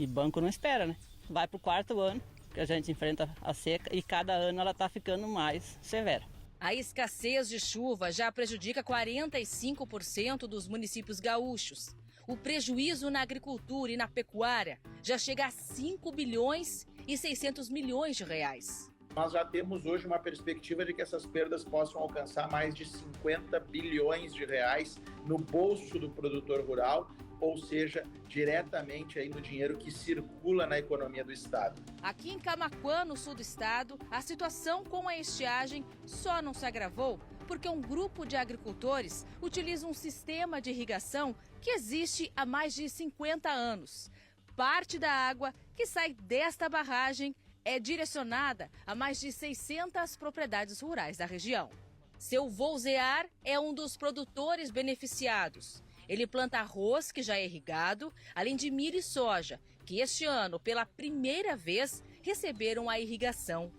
banco não espera, né? Vai para o 4º ano que a gente enfrenta a seca e cada ano ela está ficando mais severa. A escassez de chuva já prejudica 45% dos municípios gaúchos. O prejuízo na agricultura e na pecuária já chega a 5 bilhões e 600 milhões de reais. Nós já temos hoje uma perspectiva de que essas perdas possam alcançar mais de 50 bilhões de reais no bolso do produtor rural, ou seja, diretamente aí no dinheiro que circula na economia do estado. Aqui em Camaquã, no sul do estado, a situação com a estiagem só não se agravou porque um grupo de agricultores utiliza um sistema de irrigação que existe há mais de 50 anos. Parte da água que sai desta barragem é direcionada a mais de 600 propriedades rurais da região. Seu Volzear é um dos produtores beneficiados. Ele planta arroz, que já é irrigado, além de milho e soja, que este ano, pela primeira vez, receberam a irrigação,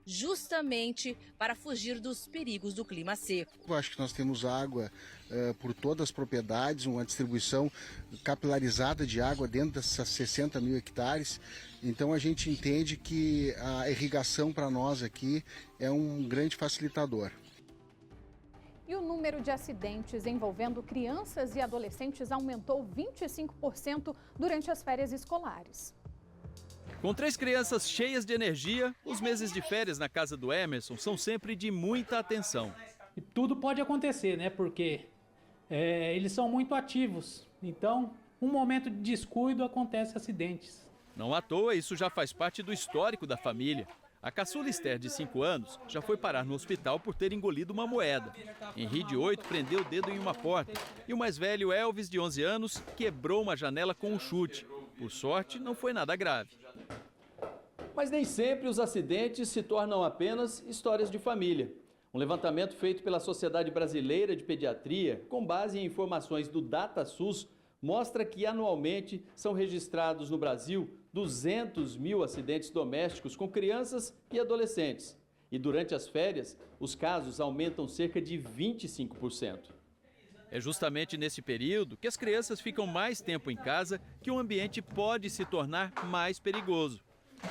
justamente para fugir dos perigos do clima seco. Eu acho que nós temos água por todas as propriedades, uma distribuição capilarizada de água dentro dessas 60 mil hectares. Então a gente entende que a irrigação para nós aqui é um grande facilitador. E o número de acidentes envolvendo crianças e adolescentes aumentou 25% durante as férias escolares. Com 3 crianças cheias de energia, os meses de férias na casa do Emerson são sempre de muita atenção. E tudo pode acontecer, né? Porque eles são muito ativos. Então, um momento de descuido acontece acidentes. Não à toa, isso já faz parte do histórico da família. A caçula Esther, de 5 anos, já foi parar no hospital por ter engolido uma moeda. Henri, de 8, prendeu o dedo em uma porta. E o mais velho, Elvis, de 11 anos, quebrou uma janela com um chute. Por sorte, não foi nada grave. Mas nem sempre os acidentes se tornam apenas histórias de família. Um levantamento feito pela Sociedade Brasileira de Pediatria, com base em informações do DataSUS, mostra que anualmente são registrados no Brasil 200 mil acidentes domésticos com crianças e adolescentes. E durante as férias, os casos aumentam cerca de 25%. É justamente nesse período que as crianças ficam mais tempo em casa que o ambiente pode se tornar mais perigoso.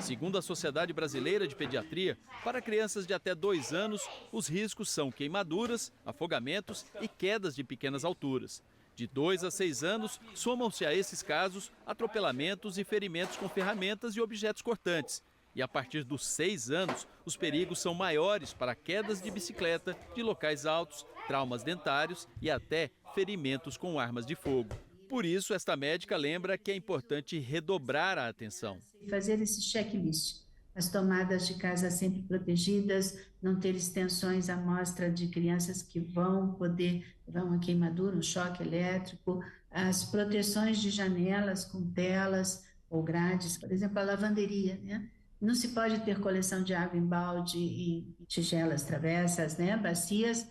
Segundo a Sociedade Brasileira de Pediatria, para crianças de até 2 anos, os riscos são queimaduras, afogamentos e quedas de pequenas alturas. De 2 a 6 anos, somam-se a esses casos atropelamentos e ferimentos com ferramentas e objetos cortantes. E a partir dos 6 anos, os perigos são maiores para quedas de bicicleta, de locais altos, traumas dentários e até ferimentos com armas de fogo. Por isso, esta médica lembra que é importante redobrar a atenção. Fazer esse checklist, as tomadas de casa sempre protegidas, não ter extensões à mostra de crianças que vão uma queimadura, um choque elétrico, as proteções de janelas com telas ou grades, por exemplo, a lavanderia, né? Não se pode ter coleção de água em balde e tigelas travessas, né? Bacias.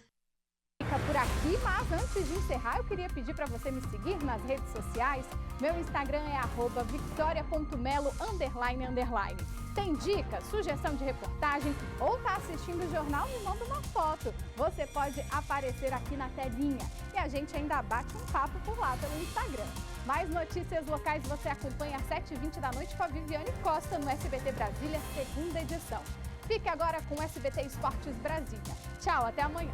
Fica por aqui, mas antes de encerrar, eu queria pedir para você me seguir nas redes sociais. Meu Instagram é @victoria.melo__. Tem dica, sugestão de reportagem ou está assistindo o jornal? Me manda uma foto. Você pode aparecer aqui na telinha e a gente ainda bate um papo por lá pelo Instagram. Mais notícias locais você acompanha às 7h20 da noite com a Viviane Costa no SBT Brasília, 2ª edição. Fique agora com o SBT Esportes Brasília. Tchau, até amanhã.